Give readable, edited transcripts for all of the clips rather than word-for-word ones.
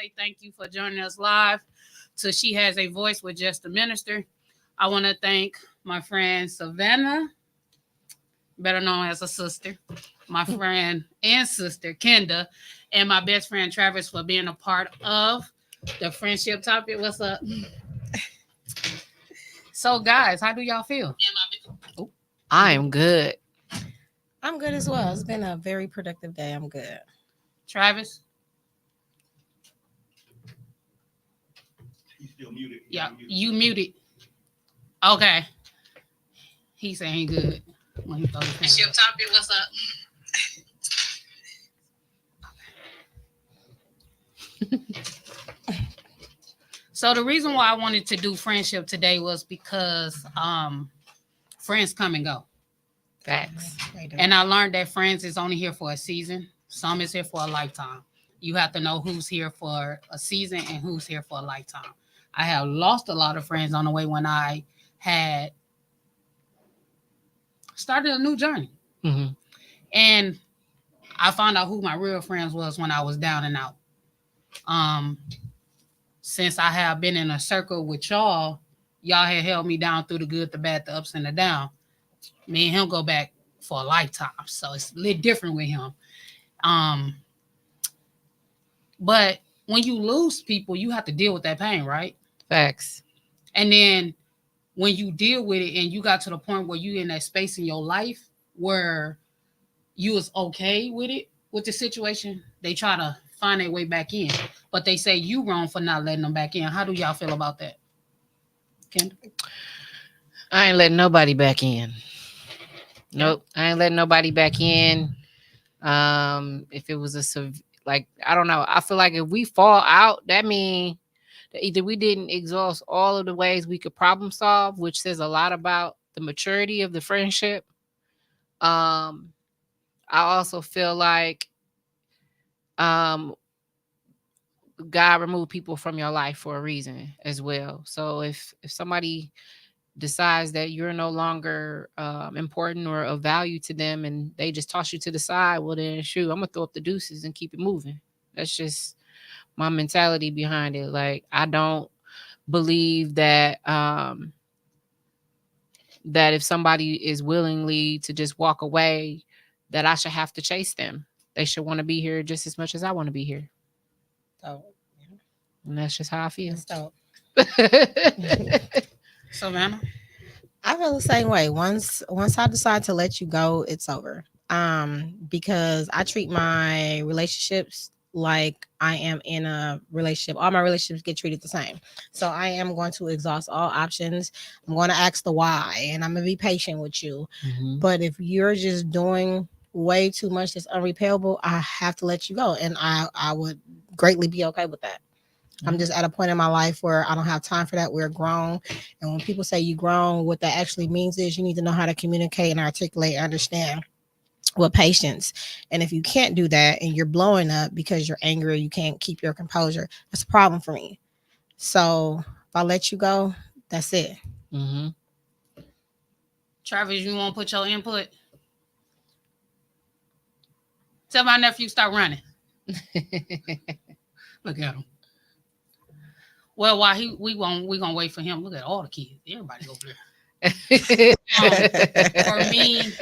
say thank you for joining us live to She Has a Voice with Jess The Minister. I want to thank my friend Savannah, better known as a sister, my friend and sister Kenda, and my best friend Travis for being a part of the friendship topic. What's up? So, guys, how do y'all feel? Oh, I am good. I'm good as well. It's been a very productive day. I'm good. Travis? He's still muted. Yeah, you muted. Okay. He's saying good. When he throws his hand up. topic, what's up? So the reason why I wanted to do friendship today was because friends come and go. Facts. And I learned that friends is only here for a season. Some is here for a lifetime. You have to know who's here for a season and who's here for a lifetime. I have lost a lot of friends on the way when I had started a new journey. Mm-hmm. And I found out who my real friends was when I was down and out. Since I have been in a circle with y'all had held me down through the good, the bad, the ups and the down. Me and him go back for a lifetime. So it's a little different with him. But when you lose people, you have to deal with that pain, right? Facts. And then when you deal with it and you got to the point where you in that space in your life where you was okay with it, with the situation, they try to find their way back in. But they say you wrong for not letting them back in. How do y'all feel about that? Kenda? I ain't letting nobody back in. Nope. I ain't letting nobody back in. If it was I don't know. I feel like if we fall out, that means that either we didn't exhaust all of the ways we could problem solve, which says a lot about the maturity of the friendship. I also feel like God removed people from your life for a reason as well. So if somebody decides that you're no longer important or of value to them and they just toss you to the side, well then shoot, I'm gonna throw up the deuces and keep it moving. That's just my mentality behind it. Like I don't believe that that if somebody is willingly to just walk away, that I should have to chase them. They should want to be here just as much as I want to be here. So, And that's just how I feel. that's dope. Savannah? I feel the same way. Once I decide to let you go, it's over. Because I treat my relationships like I am in a relationship. All my relationships get treated the same. So I am going to exhaust all options. I'm going to ask the why, and I'm going to be patient with you. Mhm. But if you're just doing way too much that's unrepayable, I have to let you go. And I would greatly be okay with that. I'm just at a point in my life where I don't have time for that. We're grown. And when people say you grown, what that actually means is you need to know how to communicate and articulate and understand with patience. And if you can't do that and you're blowing up because you're angry, you can't keep your composure, that's a problem for me. So if I let you go, that's it. Mm-hmm. Travis, you want to put your input? Tell my nephew start running. Look at him. Well, while we gonna wait for him. Look at all the kids. Everybody over there. For me,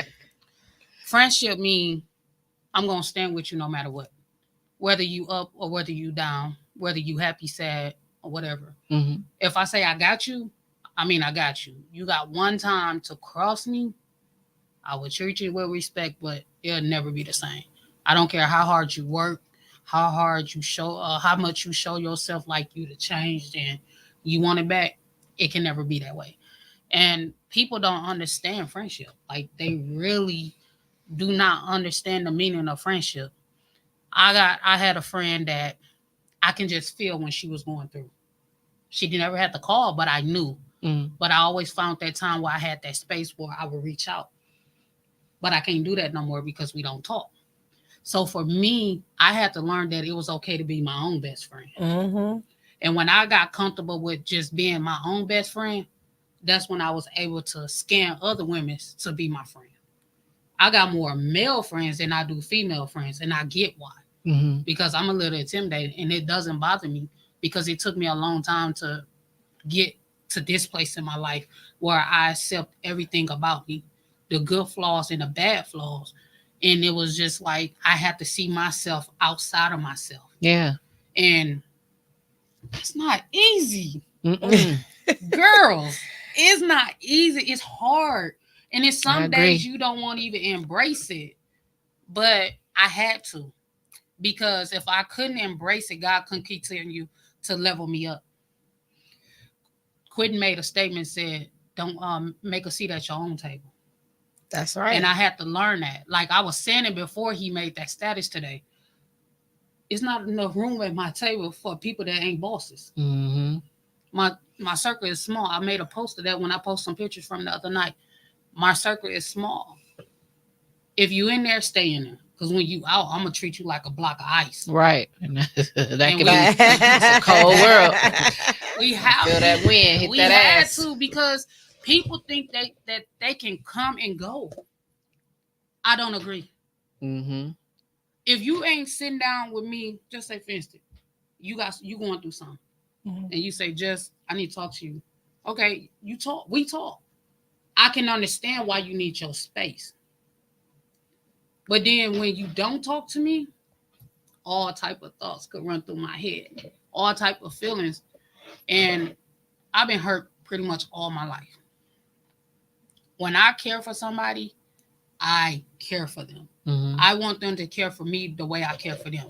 friendship mean I'm gonna stand with you no matter what. Whether you up or whether you down, whether you happy, sad, or whatever. Mm-hmm. If I say I got you, I mean I got you. You got one time to cross me, I would treat you with respect, but it'll never be the same. I don't care how hard you work, how hard you show, how much you show yourself like you to change, and you want it back. It can never be that way. And people don't understand friendship. Like they really do not understand the meaning of friendship. I had a friend that I can just feel when she was going through. She never had to call, but I knew. Mm-hmm. But I always found that time where I had that space where I would reach out. But I can't do that no more because we don't talk. So for me, I had to learn that it was okay to be my own best friend. Mm-hmm. And when I got comfortable with just being my own best friend, that's when I was able to scan other women to be my friend. I got more male friends than I do female friends, and I get why. because I'm a little intimidated, and it doesn't bother me because it took me a long time to get to this place in my life where I accept everything about me, the good flaws and the bad flaws. And it was just like I had to see myself outside of myself. Yeah. And it's not easy. Mm-mm. Girls, it's not easy. It's hard. And it's I some agree. days you don't want to even embrace it. But I had to. Because if I couldn't embrace it, God couldn't continue to level me up. Quentin made a statement, said, don't make a seat at your own table. That's right. And I had to learn that. Like I was saying it before he made that status today. It's not enough room at my table for people that ain't bosses. Mm-hmm. My circle is small. I made a post of that when I posted some pictures from the other night. My circle is small. If you in there, stay in there. Because when you out, I'm going to treat you like a block of ice. Right. That And could be it's a cold world. We have Feel that wind hit we that had ass. to, because people think that they can come and go. I don't agree. Mm-hmm. If you ain't sitting down with me, just say, for instance, you going through something, and you say, Jess, I need to talk to you. Okay, you talk. We talk. I can understand why you need your space. But then when you don't talk to me, all type of thoughts could run through my head, all type of feelings. And I've been hurt pretty much all my life. When I care for somebody, I care for them. Mm-hmm. I want them to care for me the way I care for them.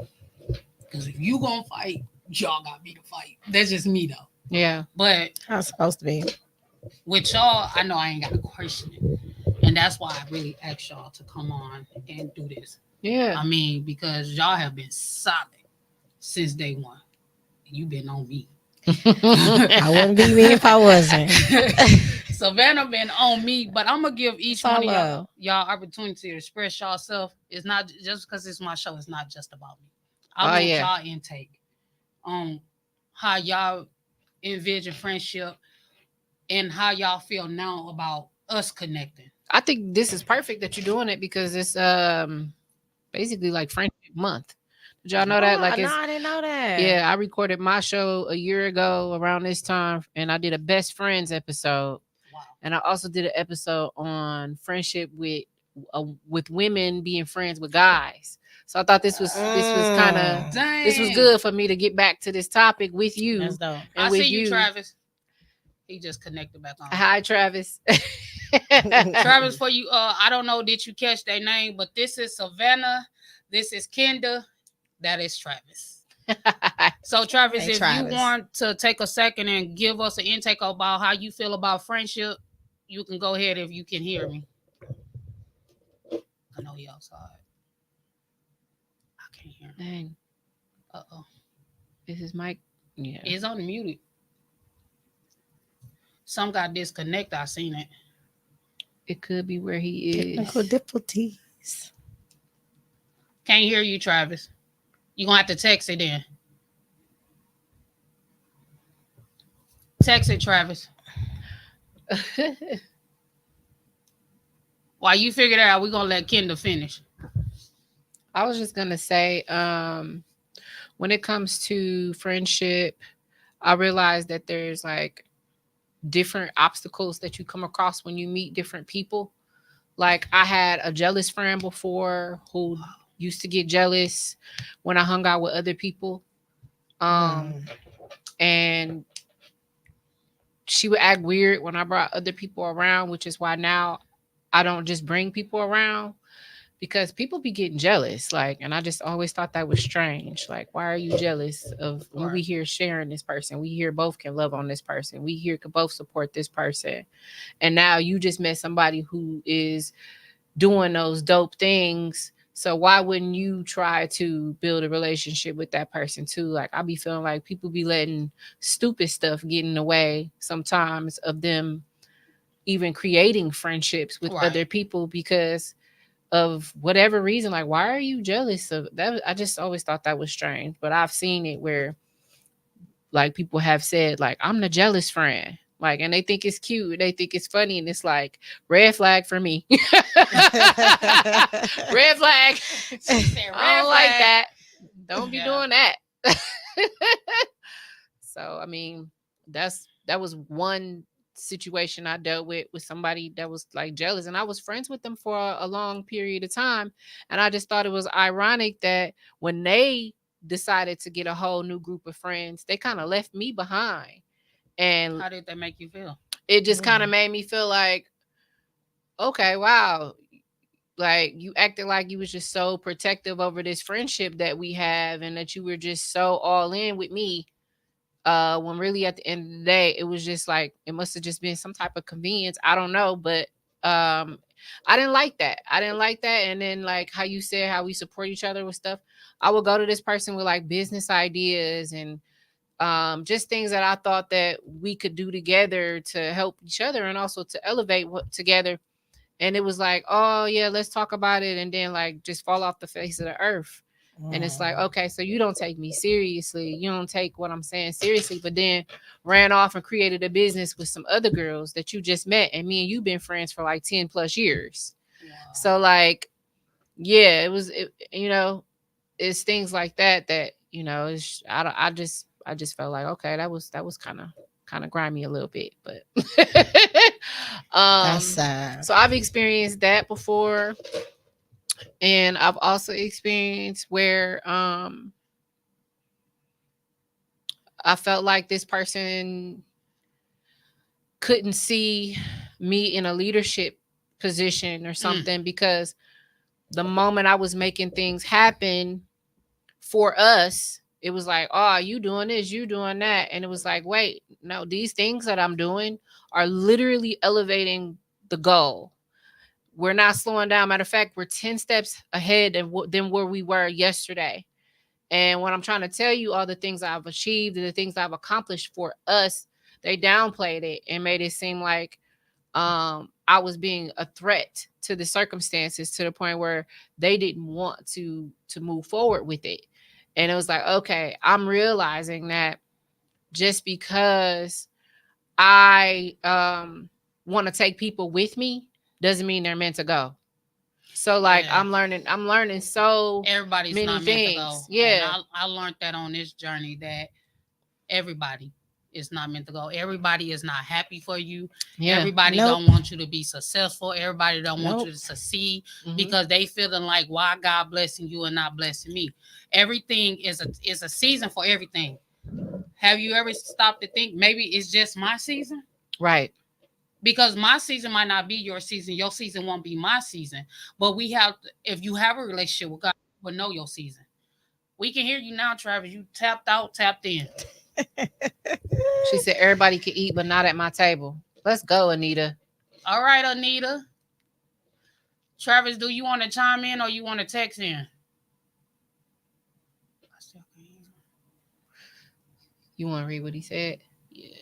Because if you gonna fight, y'all got me to fight. That's just me though. Yeah. But How it's supposed to be. with y'all, I know I ain't got to question it. And that's why I really asked y'all to come on and do this. Yeah. I mean, because y'all have been solid since day one. You've been on me. I wouldn't be me if I wasn't. Savannah been on me, but I'm gonna give each one of y'all opportunity to express yourself. It's not just because it's my show. It's not just about me. I want y'all intake on how y'all envision friendship and how y'all feel now about us connecting. I think this is perfect that you're doing it because it's basically like Friendship Month. Did y'all know that? Like, no, I didn't know that. Yeah, I recorded my show a year ago around this time, and I did a best friends episode. Wow. And I also did an episode on friendship with women being friends with guys. So I thought this was kind of this was good for me to get back to this topic with you. That's dope. I see you, Travis. He just connected back on. Hi, Travis. Travis, for you, I don't know, did you catch their name? But this is Savannah. This is Kenda. That is Travis. So, Travis, if you want to take a second and give us an intake about how you feel about friendship, you can go ahead if you can hear me. I know he outside. I can't hear him. Dang. Uh-oh. Is his mic? Yeah. It's unmuted. Some got disconnected. I seen it. It could be where he is. Technical difficulties. Can't hear you, Travis. You're going to have to text it in. Text it, Travis. While you figure it out, we're going to let Kenda finish. I was just going to say, when it comes to friendship, I realized that there's like different obstacles that you come across when you meet different people. Like I had a jealous friend before who used to get jealous when I hung out with other people. And she would act weird when I brought other people around, which is why now I don't just bring people around because people be getting jealous. Like, and I just always thought that was strange. Like, why are you jealous of when we here sharing this person? We here both can love on this person. We here can both support this person. And now you just met somebody who is doing those dope things. So why wouldn't you try to build a relationship with that person too? Like I be feeling like people be letting stupid stuff get in the way sometimes of them even creating friendships with other people because of whatever reason. Like, why are you jealous of that? I just always thought that was strange, but I've seen it where like people have said like, I'm the jealous friend. Like, and they think it's cute. They think it's funny. And it's like, red flag for me. Red flag. I don't like that. Don't be Yeah. doing that. So, I mean, that was one situation I dealt with somebody that was like jealous, and I was friends with them for a long period of time, and I just thought it was ironic that when they decided to get a whole new group of friends, they kind of left me behind. And How did that make you feel? it just kind of made me feel like, okay, wow, like you acted like you was just so protective over this friendship that we have, and that you were just so all in with me, when really at the end of the day it was just like, it must have just been some type of convenience, I don't know. But I didn't like that. And then, like how you said, how we support each other with stuff, I would go to this person with like business ideas and just things that I thought that we could do together to help each other and also to elevate together. And it was like, oh yeah, let's talk about it, and then like just fall off the face of the earth. And it's like, okay, so you don't take me seriously, you don't take what I'm saying seriously, but then ran off and created a business with some other girls that you just met, and me and you been friends for like 10 plus years. Wow. So like, yeah, it's things like that it's, I just felt like, okay, that was kind of grimy a little bit, but That's sad. so I've experienced that before. And I've also experienced where I felt like this person couldn't see me in a leadership position or something, because the moment I was making things happen for us, it was like, oh, you doing this, you doing that. And it was like, wait, no, these things that I'm doing are literally elevating the goal. We're not slowing down. Matter of fact, we're 10 steps ahead than where we were yesterday. And when I'm trying to tell you all the things I've achieved and the things I've accomplished for us, they downplayed it and made it seem like I was being a threat to the circumstances, to the point where they didn't want to move forward with it. And it was like, okay, I'm realizing that just because I want to take people with me doesn't mean they're meant to go. So like, Yeah. I'm learning so Everybody's many not things. meant to go. Yeah. And I learned that on this journey, that everybody is not meant to go. Everybody is not happy for you. Yeah. Everybody Nope. don't want you to be successful. Everybody don't want Nope. you to succeed, Mhm. because they feeling like, why God blessing you and not blessing me? Everything is a season for everything. Have you ever stopped to think maybe it's just my season? Right. Because my season might not be your season. Your season won't be my season. But we have to, if you have a relationship with God, you will know your season. We can hear you now, Travis. You tapped out, tapped in. She said everybody can eat, but not at my table. Let's go, Anita. All right, Anita. Travis, do you want to chime in or you want to text in? I still can't hear. You want to read what he said? Yeah.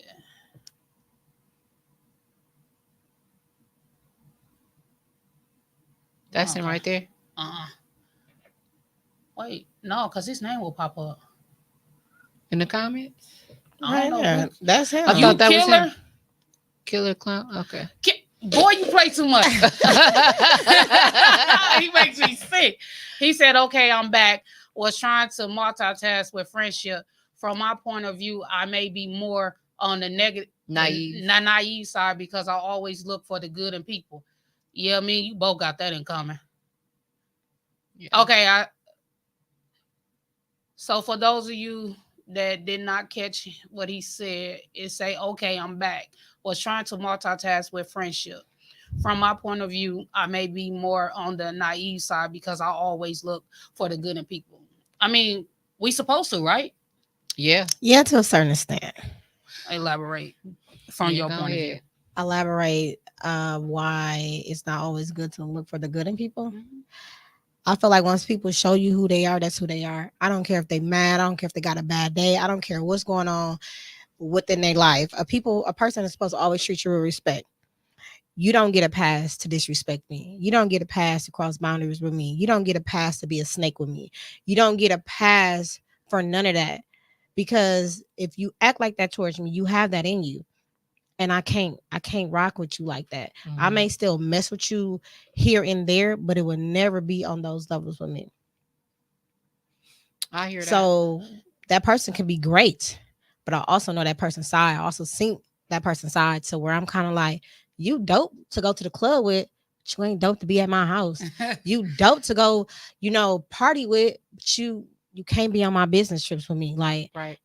That's him Okay. right there. Wait, no, because his name will pop up. In the comments? I don't know. Yeah, Who, that's him. I you thought that was killer? him. Killer clown? Okay. Boy, you play too much. He makes me sick. He said, okay, I'm back. Was trying to multitask with friendship. From my point of view, I may be more on the negative, naive side, because I always look for the good in people. Yeah, I mean, you both got that in common. Yeah. Okay, so for those of you that did not catch what he said, it say, okay, I'm back. Was trying to multitask with friendship. From my point of view, I may be more on the naive side, because I always look for the good in people. I mean, we supposed to, right? Yeah. Yeah, to a certain extent. Elaborate from your point of view. Elaborate why it's not always good to look for the good in people. I feel like once people show you who they are, that's who they are. I don't care if they mad. I don't care if they got a bad day. I don't care what's going on within their life. A person is supposed to always treat you with respect. You don't get a pass to disrespect me. You don't get a pass to cross boundaries with me. You don't get a pass to be a snake with me. You don't get a pass for none of that. Because if you act like that towards me, you have that in you. And I can't rock with you like that. Mm-hmm. I may still mess with you here and there, but it will never be on those levels with me. I hear that. So that person can be great, but I also know that person's side. I also seen that person's side. So where I'm kind of like, you dope to go to the club with, but you ain't dope to be at my house. You dope to go, party with, but you can't be on my business trips with me. Like Right.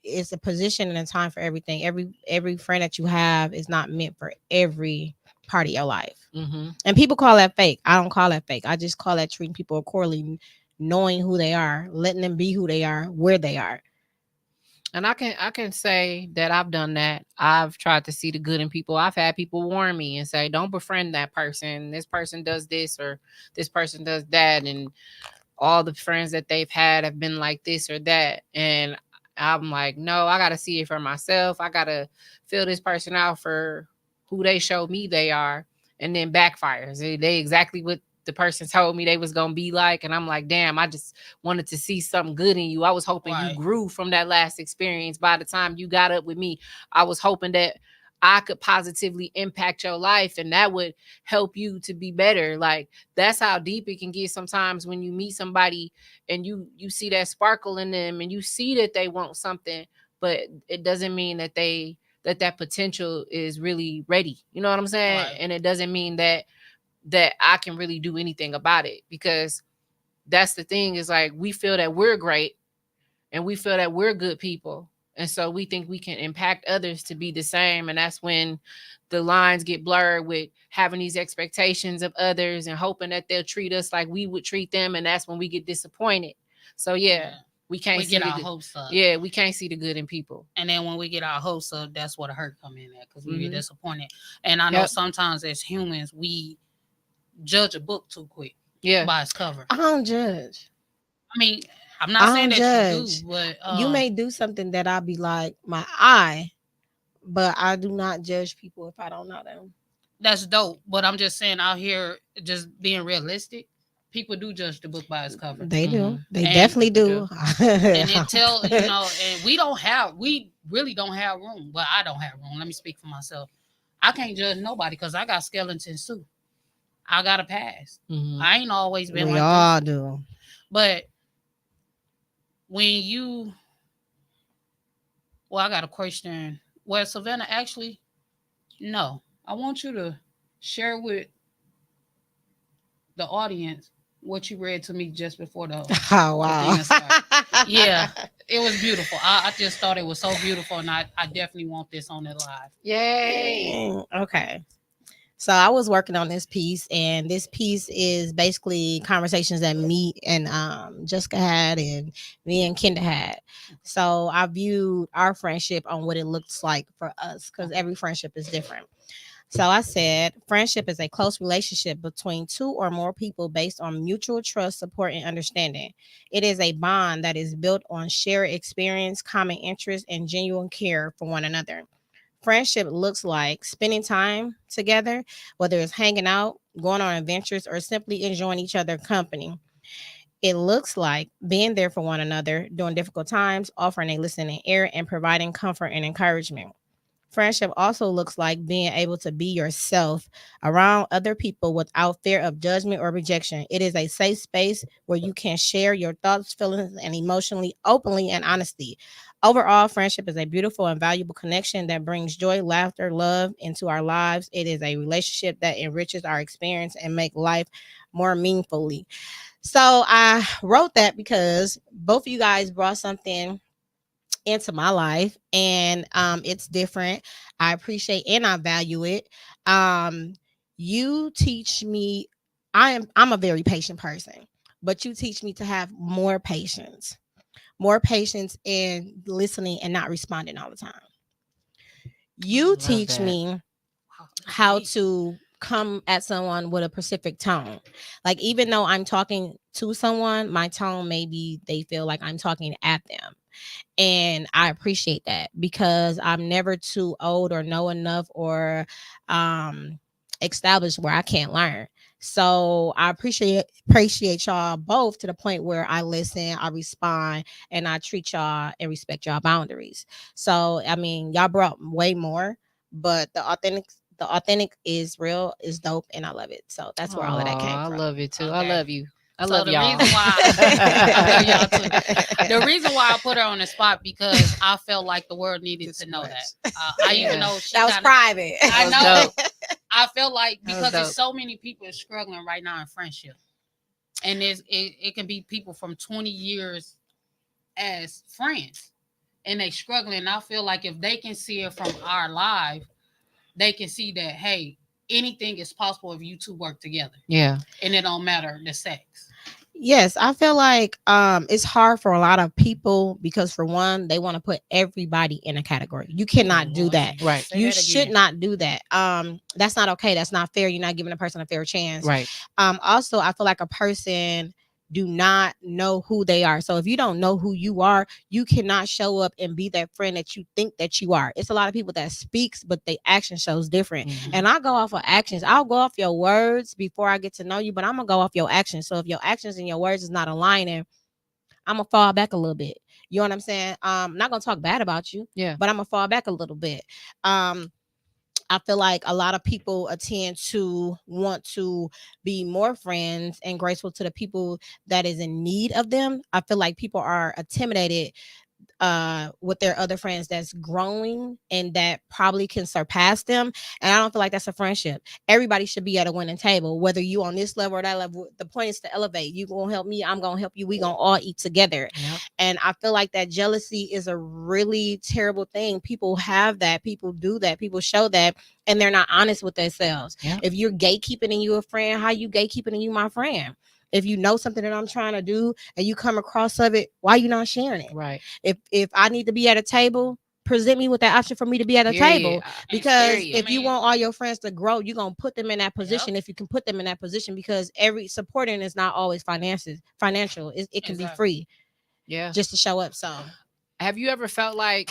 it's a position and a time for everything. Every friend that you have is not meant for every part of your life. Mm-hmm. And people call that fake. I don't call that fake. I just call that treating people accordingly, knowing who they are, letting them be who they are, where they are. And I can say that I've done that. I've tried to see the good in people. I've had people warn me and say, "Don't befriend that person. This person does this or this person does that," and all the friends that they've had have been like this or that. And I'm like, no, I gotta see it for myself. I gotta feel this person out for who they show me they are, and then backfires. They exactly what the person told me they was gonna be like, and I'm like, damn, I just wanted to see something good in you. I was hoping you Right. grew from that last experience. By the time you got up with me, I was hoping that I could positively impact your life, and that would help you to be better. Like, that's how deep it can get sometimes when you meet somebody and you see that sparkle in them, and you see that they want something, but it doesn't mean that that potential is really ready. You know what I'm saying? Right. And it doesn't mean that I can really do anything about it, because that's the thing, is like, we feel that we're great and we feel that we're good people. And so we think we can impact others to be the same. And that's when the lines get blurred with having these expectations of others and hoping that they'll treat us like we would treat them. And that's when we get disappointed. So yeah, Yeah. we can't We see get the our good. hopes up. Yeah, we can't see the good in people. And then when we get our hopes up, that's where the hurt come in at, because we get Mhm. disappointed. And I know Yep. sometimes as humans we judge a book too quick Yeah. by its cover. I don't judge. I mean, I'm not I saying don't that you do, judge. but You may do something that I'll be like, my eye, but I do not judge people if I don't know them. that's dope. But I'm just saying, out here, just being realistic, people do judge the book by its cover. They do. Mhm. They And definitely do. and it tell and we really don't have room. Well, I don't have room. Let me speak for myself. I can't judge nobody because I got skeletons too. I got a past. Mhm. I ain't always been We like all this. do. But when you, well, I got a question. Well, Savannah, actually, no. I want you to share with the audience what you read to me just before Oh the wow. thing started. Yeah, it was beautiful. I just thought it was so beautiful, and I definitely want this on the live. Yay. Okay. So I was working on this piece, and this piece is basically conversations that me and Jessica had, and me and Kenda had. So I viewed our friendship on what it looks like for us, because every friendship is different. So I said, friendship is a close relationship between two or more people based on mutual trust, support, and understanding. It is a bond that is built on shared experience, common interests, and genuine care for one another. Friendship looks like spending time together, whether it's hanging out, going on adventures, or simply enjoying each other's company. It looks like being there for one another during difficult times, offering a listening ear, and providing comfort and encouragement. Friendship also looks like being able to be yourself around other people without fear of judgment or rejection. It is a safe space where you can share your thoughts, feelings, and emotionally openly and honestly. Overall, friendship is a beautiful and valuable connection that brings joy, laughter, love into our lives. It is a relationship that enriches our experience and make life more meaningfully. So I wrote that because both of you guys brought something into my life, and it's different. I appreciate and I value it. um you teach me, I'm a very patient person, but you teach me to have more patience in listening and not responding all the time. You Love teach that. me Wow, that's how deep. to come at someone with a specific tone. Like, even though I'm talking to someone, my tone, maybe they feel like I'm talking at them. And I appreciate that because I'm never too old or know enough or um established where I can't learn. So I appreciate y'all both to the point where I listen, I respond, and I treat y'all and respect y'all boundaries. So I mean, y'all brought way more, but the authentic is real, is dope, and I love it. So that's Oh, where all of that came I from. love it too. I Okay. love you. I So love the y'all. reason why I love y'all too. The reason why I put her on the spot because I felt like the world needed Too to know much. that. I Yeah. even know she That was kinda, private. I was know. dope. I felt like That was because there's dope. so many people struggling right now in friendship, and it can be people from 20 years as friends, and they struggling. I feel like if they can see it from our live, they can see that hey, anything is possible if you two work together, Yeah. and it don't matter the sex. Yes, I feel like it's hard for a lot of people because for one, they want to put everybody in a category. You cannot do that. Right. Say You that should again. not do that. That's not okay. That's not fair. You're not giving a person a fair chance. Right. Also, I feel like a person do not know who they are. So if you don't know who you are, you cannot show up and be that friend that you think that you are. It's a lot of people that speaks, but the action shows different. Mhm. And I go off of actions. I'll go off your words before I get to know you, but I'm gonna go off your actions. So if your actions and your words is not aligning, I'm gonna fall back a little bit. You know what I'm saying? I'm not gonna talk bad about you, Yeah. but I'm gonna fall back a little bit. I feel like a lot of people tend to want to be more friends and graceful to the people that is in need of them. I feel like people are intimidated with their other friends that's growing and that probably can surpass them. And I don't feel like that's a friendship. Everybody should be at a winning table, whether you on this level or that level. The point is to elevate. You gonna help me, I'm gonna help you. We gonna all eat together. Yep. And I feel like that jealousy is a really terrible thing. People have that, people do that, people show that, and they're not honest with themselves. Yep. If you're gatekeeping and you a friend, how you gatekeeping and you my friend? If you know something that I'm trying to do and you come across of it, why you not sharing it? Right. If I need to be at a table, present me with that option for me to be at a Period. table. Because Period. if you want all your friends to grow, you're gonna put them in that position. Yep. If you can put them in that position, because every supporting is not always financial. It can be Exactly. free Yeah. just to show up. So Have you ever felt like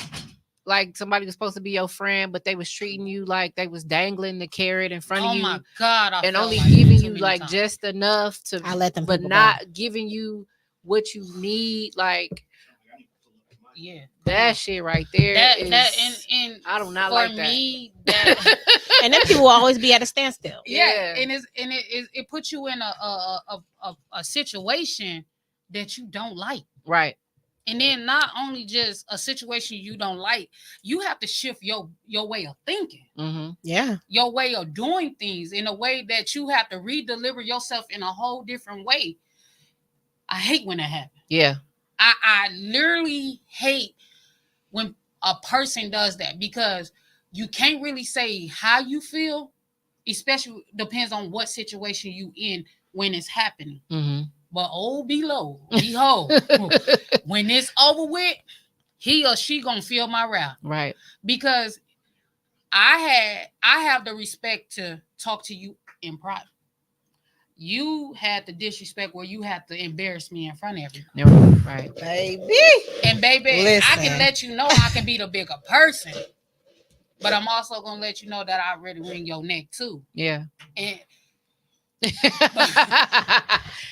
somebody was supposed to be your friend, but they was treating you like they was dangling the carrot in front Oh of you my God! I and felt only like that giving too you many like times. just enough to, I let them but people not giving you what you need? Like Yeah, that shit right there. that is, and I do not for like that. me that and then people will always be at a standstill. yeah, Yeah. and it puts you in a situation that you don't like. Right. And then not only just a situation you don't like, you have to shift your way of thinking, Mm-hmm. Yeah. your way of doing things in a way that you have to redeliver yourself in a whole different way. I hate when that happens. Yeah. I literally hate when a person does that because you can't really say how you feel, especially depends on what situation you in when it's happening. Mm-hmm. But behold, when it's over with, he or she gonna feel my wrath Right. because I have the respect to talk to you in private. You had the disrespect where you had to embarrass me in front of everybody. No, right. Baby. And baby, I Listen. can let you know I can be the bigger person, but I'm also gonna let you know that I really wring your neck too. Yeah. And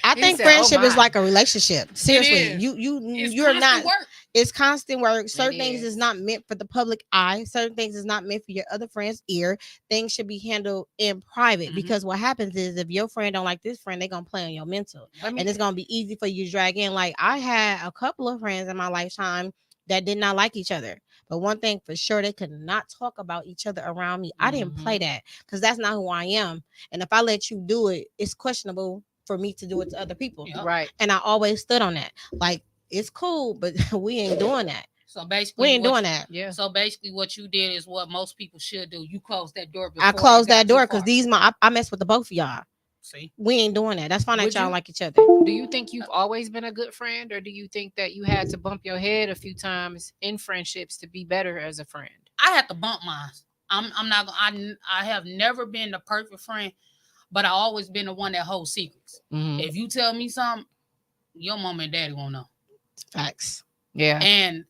I He think said, friendship "Oh is my." like a relationship. Seriously, is. It's you're constant not. work. It's constant work. Certain things is. is not meant for the public eye. Certain things is not meant for your other friend's ear. Things should be handled in private Mhm. because what happens is if your friend don't like this friend, they're gonna play on your mental, Let me- and it's gonna be easy for you to drag in. Like I had a couple of friends in my lifetime that did not like each other. But one thing for sure, they could not talk about each other around me. I didn't play that because that's not who I am. And if I let you do it, it's questionable for me to do it to other people. Yep. Right. And I always stood on that. Like, it's cool, but we ain't doing that. So basically, We ain't doing that. Yeah. So basically, what you did is what most people should do. You close that door. Before I closed it got that door too because far. I mess with the both of y'all. See, We ain't doing that. That's fine Would that y'all you- like each other. Do you think you've always been a good friend, or do you think that you had to bump your head a few times in friendships to be better as a friend? I had to bump mine. I'm not. I have never been the perfect friend, but I always been the one that holds secrets. Mm-hmm. If you tell me something, your mom and daddy won't know. Facts. Yeah. And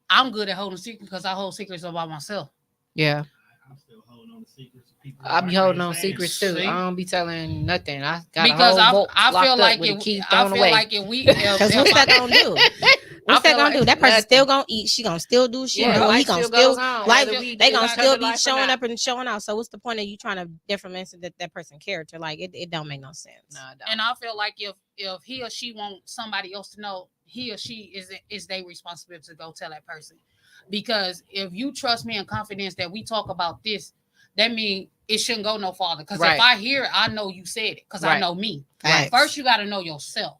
I'm good at holding secrets because I hold secrets about myself. Yeah. I'm still holding on to secrets. People I be can't holding on say. secrets too. See? I don't be telling nothing. I got Because a whole vault I locked feel up like with a it, key I thrown feel away. like if we Because what's that gonna do? What's that feel gonna like do? That person nothing. still gonna eat. She gonna still do shit. Yeah, He life gonna still still goes on. life. Whether we They do gonna each still other be life or showing not. up and showing out. So what's the point of you trying to detriment that person character? Like it don't make no sense. No, I don't. And I feel like if he or she want somebody else to know, he or she is their responsibility to go tell that person. Because if you trust me in confidence that we talk about this, that means it shouldn't go no farther. Because Right. if I hear it, I know you said it. Because I Right. know me. Facts. First, you got to know yourself.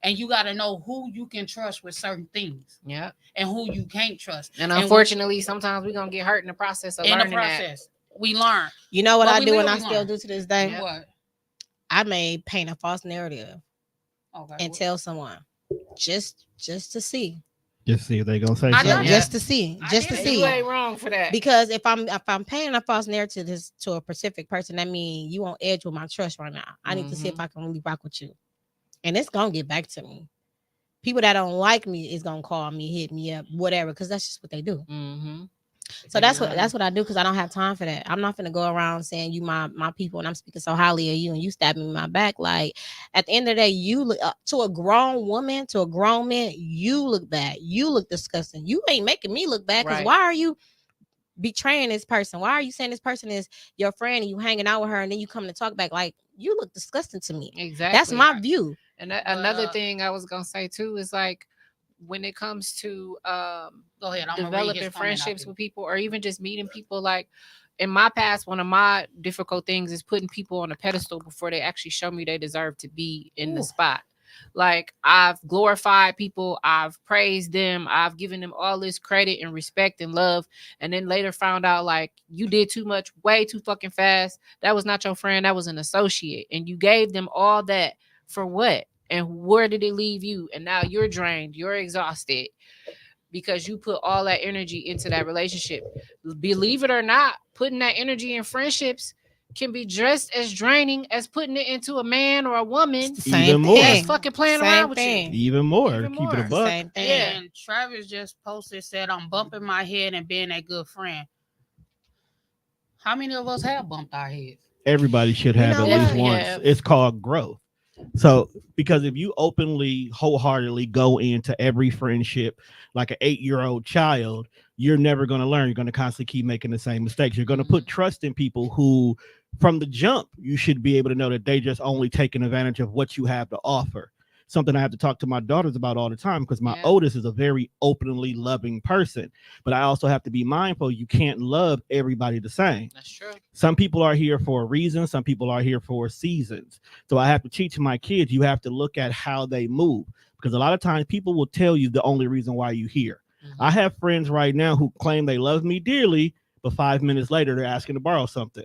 And you got to know who you can trust with certain things Yeah. and who you can't trust. And unfortunately, sometimes we're gonna get hurt in the process of in the learning process, we learn. You know what But I we do live, and I we still learn. do to this day? Yep. What? I may paint a false narrative Okay. and tell someone just to see. Just see if they gonna say I something. done Yeah. Just to see. I Just to did that. it. You see. ain't wrong for that. Because if I'm painting a false narrative to a specific person, that means you on edge with my trust right now. I need to see if I can really rock with you. And it's gonna get back to me. People that don't like me is gonna call me, hit me up, whatever, because that's just what they do. Mm-hmm. So that's what I do, because I don't have time for that. I'm not gonna go around saying you my people and I'm speaking so highly of you and you stabbing me in my back. Like at the end of the day, you look to a grown woman, to a grown man, you look bad. You look disgusting. You ain't making me look bad, because Right. why are you betraying this person? Why are you saying this person is your friend and you hanging out with her and then you come to talk back? Like you look disgusting to me. Exactly. That's my view. And another thing I was gonna say too is like when it comes to Go ahead. I'm developing friendships with people or even just meeting people, like in my past, one of my difficult things is putting people on a pedestal before they actually show me they deserve to be in the spot. Like I've glorified people, I've praised them, I've given them all this credit and respect and love, and then later found out like you did too much, way too fucking fast. That was not your friend, that was an associate, and you gave them all that for what? And where did it leave you? And now you're drained, you're exhausted because you put all that energy into that relationship. Believe it or not, putting that energy in friendships can be just as draining as putting it into a man or a woman Even more. that's fucking playing Same around with thing. you. Even more. Even Keep it more. a buck. Same thing. Yeah. And Travis just posted, said, I'm bumping my head and being a good friend. How many of us have bumped our heads? Everybody should have know at least what? once. Yeah. It's called growth. So, because if you openly, wholeheartedly go into every friendship like an 8-year-old child, you're never going to learn. You're going to constantly keep making the same mistakes. You're going to put trust in people who, from the jump, you should be able to know that they just only taking advantage of what you have to offer. Something I have to talk to my daughters about all the time, because my oldest is a very openly loving person. But I also have to be mindful you can't love everybody the same. That's true. Some people are here for a reason. Some people are here for seasons. So I have to teach my kids, you have to look at how they move, because a lot of times people will tell you the only reason why you're here. I have friends right now who claim they love me dearly, but 5 minutes later, they're asking to borrow something.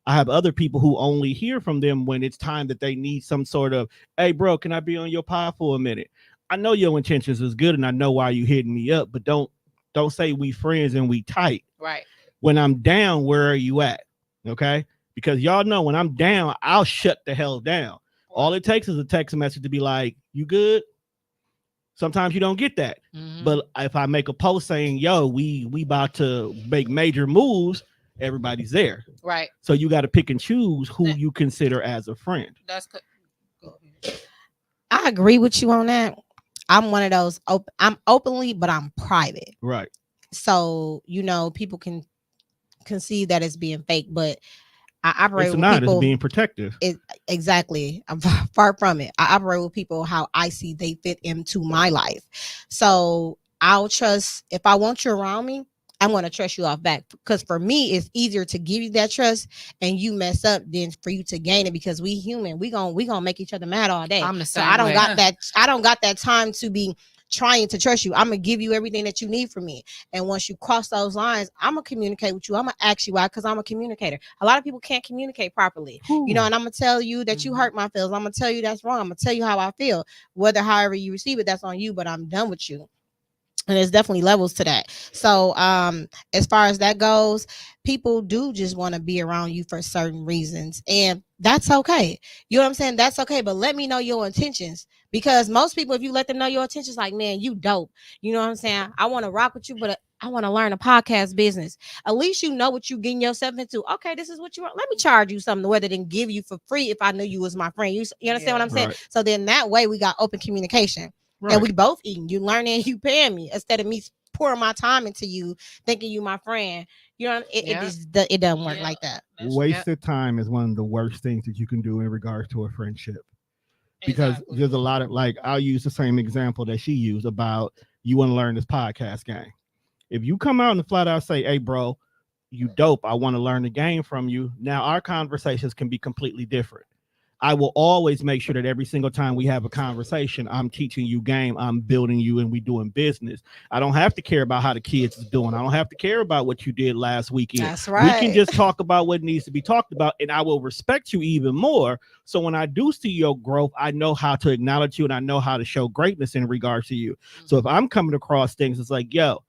I have other people who only hear from them when it's time that they need some sort of, hey, bro, can I be on your pod for a minute? I know your intentions is good and I know why you hitting me up, but don't say we friends and we tight. Right. When I'm down, where are you at? Okay? Because y'all know when I'm down, I'll shut the hell down. All it takes is a text message to be like, you good? Sometimes you don't get that. But if I make a post saying, yo, we about to make major moves, everybody's there. Right. So you got to pick and choose who you consider as a friend. That's good. Go ahead. I agree with you on that. I'm one of those. I'm openly, but I'm private. Right. So people can see that it's being fake, but I operate It's with not. people. It's being protective. Exactly. I'm far from it. I operate with people how I see they fit into my life. So I'll trust. If I want you around me, I'm going to trust you off back, because for me, it's easier to give you that trust and you mess up than for you to gain it, because we human, we gonna make each other mad all day. I'm the So same I don't way. got that time to be trying to trust you. I'm gonna give you everything that you need from me. And once you cross those lines, I'm gonna communicate with you. I'm gonna ask you why, because I'm a communicator. A lot of people can't communicate properly. And I'm gonna tell you that you hurt my feelings. I'm gonna tell you that's wrong. I'm gonna tell you how I feel. However you receive it, that's on you, but I'm done with you. And there's definitely levels to that. So as far as that goes, people do just want to be around you for certain reasons, and that's okay. You know what I'm saying? That's okay, but let me know your intentions, because most people, if you let them know your intentions, like, man, you dope, you know what I'm saying, I want to rock with you, but I want to learn a podcast business. At least you know what you're getting yourself into. Okay, this is what you want. Let me charge you something rather than give you for free if I knew you was my friend. You understand what I'm saying? Right. So then that way we got open communication. Right. and we both eating. You learning, you paying me instead of me pouring my time into you, thinking you my friend. You know, it doesn't work like that. Wasted time is one of the worst things that you can do in regards to a friendship. Because there's a lot of, like, I'll use the same example that she used about you want to learn this podcast game. If you come out and flat out say, hey, bro, you dope, I want to learn the game from you. Now our conversations can be completely different. I will always make sure that every single time we have a conversation, I'm teaching you game, I'm building you, and we doing business. I don't have to care about how the kids is doing. I don't have to care about what you did last weekend. That's right. We can just talk about what needs to be talked about, and I will respect you even more. So when I do see your growth, I know how to acknowledge you, and I know how to show greatness in regards to you. So if I'm coming across things, it's like, yo,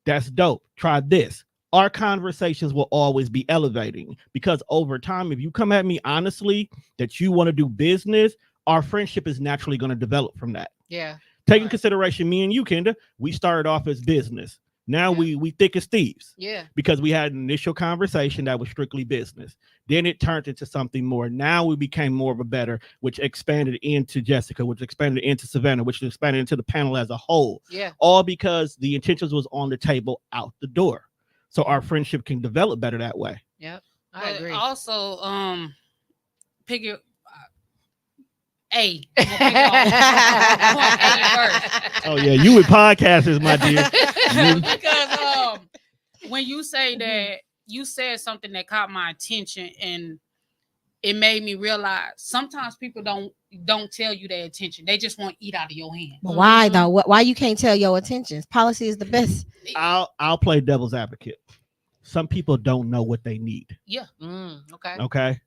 that's dope. Try this. Our conversations will always be elevating, because over time, if you come at me honestly that you want to do business, our friendship is naturally going to develop from that. Yeah. Taking consideration, me and you, Kenda, we started off as business. Now we thick as thieves. Yeah. Because we had an initial conversation that was strictly business. Then it turned into something more. Now we became more of a better, which expanded into Jessica, which expanded into Savannah, which expanded into the panel as a whole. Yeah. All because the intentions was on the table out the door. So our friendship can develop better that way. Yep. I agree. Also, pick your A. Oh yeah, you with podcasters, my dear. Because when you say that, you said something that caught my attention, and it made me realize sometimes people don't tell you their attention. They just want to eat out of your hand. But why though? Why you can't tell your intentions? Policy is the best. I'll play devil's advocate. Some people don't know what they need. Yeah. Okay. Okay.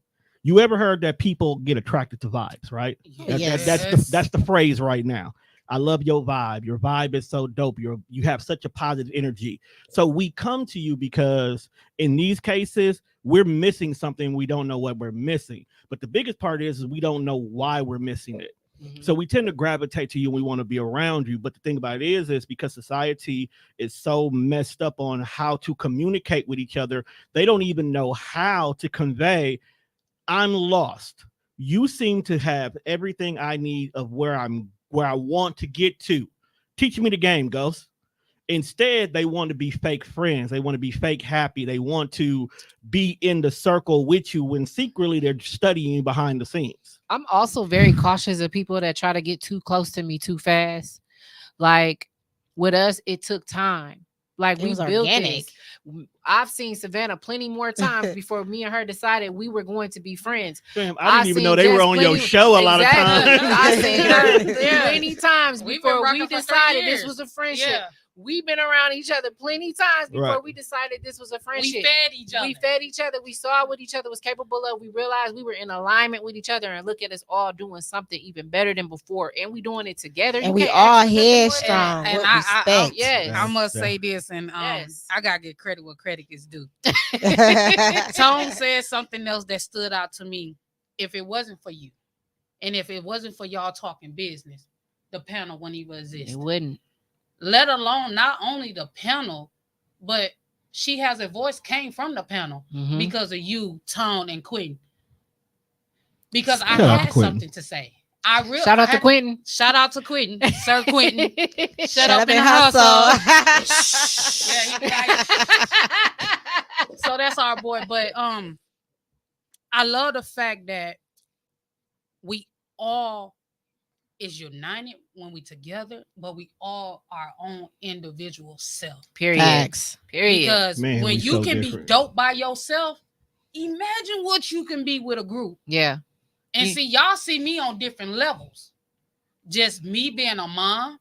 You ever heard that people get attracted to vibes, right? Yes. That's the phrase right now. I love your vibe. Your vibe is so dope. You have such a positive energy. So we come to you because in these cases, we're missing something. We don't know what we're missing. But the biggest part is we don't know why we're missing it. So we tend to gravitate to you and we want to be around you. But the thing about it is because society is so messed up on how to communicate with each other, they don't even know how to convey, I'm lost. You seem to have everything I need of where I want to get to. Teach me the game, Ghost. Instead, they want to be fake friends. They want to be fake happy. They want to be in the circle with you when secretly they're studying you behind the scenes. I'm also very cautious of people that try to get too close to me too fast. Like with us, it took time. Like we built organic. This. I've seen Savannah plenty more times before me and her decided we were going to be friends. Damn, I didn't even know they were on your show a lot of times. I seen her plenty times before we decided this was a friendship. Yeah. We've been around each other plenty times before we decided this was a friendship. We fed each other. We saw what each other was capable of. We realized we were in alignment with each other, and look at us all doing something even better than before. And we doing it together. And we all headstrong. And I must say this, and I gotta get credit where credit is due. Tone said something else that stood out to me. If it wasn't for you, and if it wasn't for y'all talking business, the panel wouldn't even exist. It wouldn't. Let alone not only the panel, but she has a voice came from the panel because of you, Tone, and Quentin. Because I had something to say. Shout out to Quentin. Shout out to Quentin, Sir Quentin. Shut up and hustle. So that's our boy. But I love the fact that we all is united when we together, but we all our own individual self. Period. Because when you can be dope by yourself, imagine what you can be with a group. Yeah. And see, y'all see me on different levels. Just me being a mom,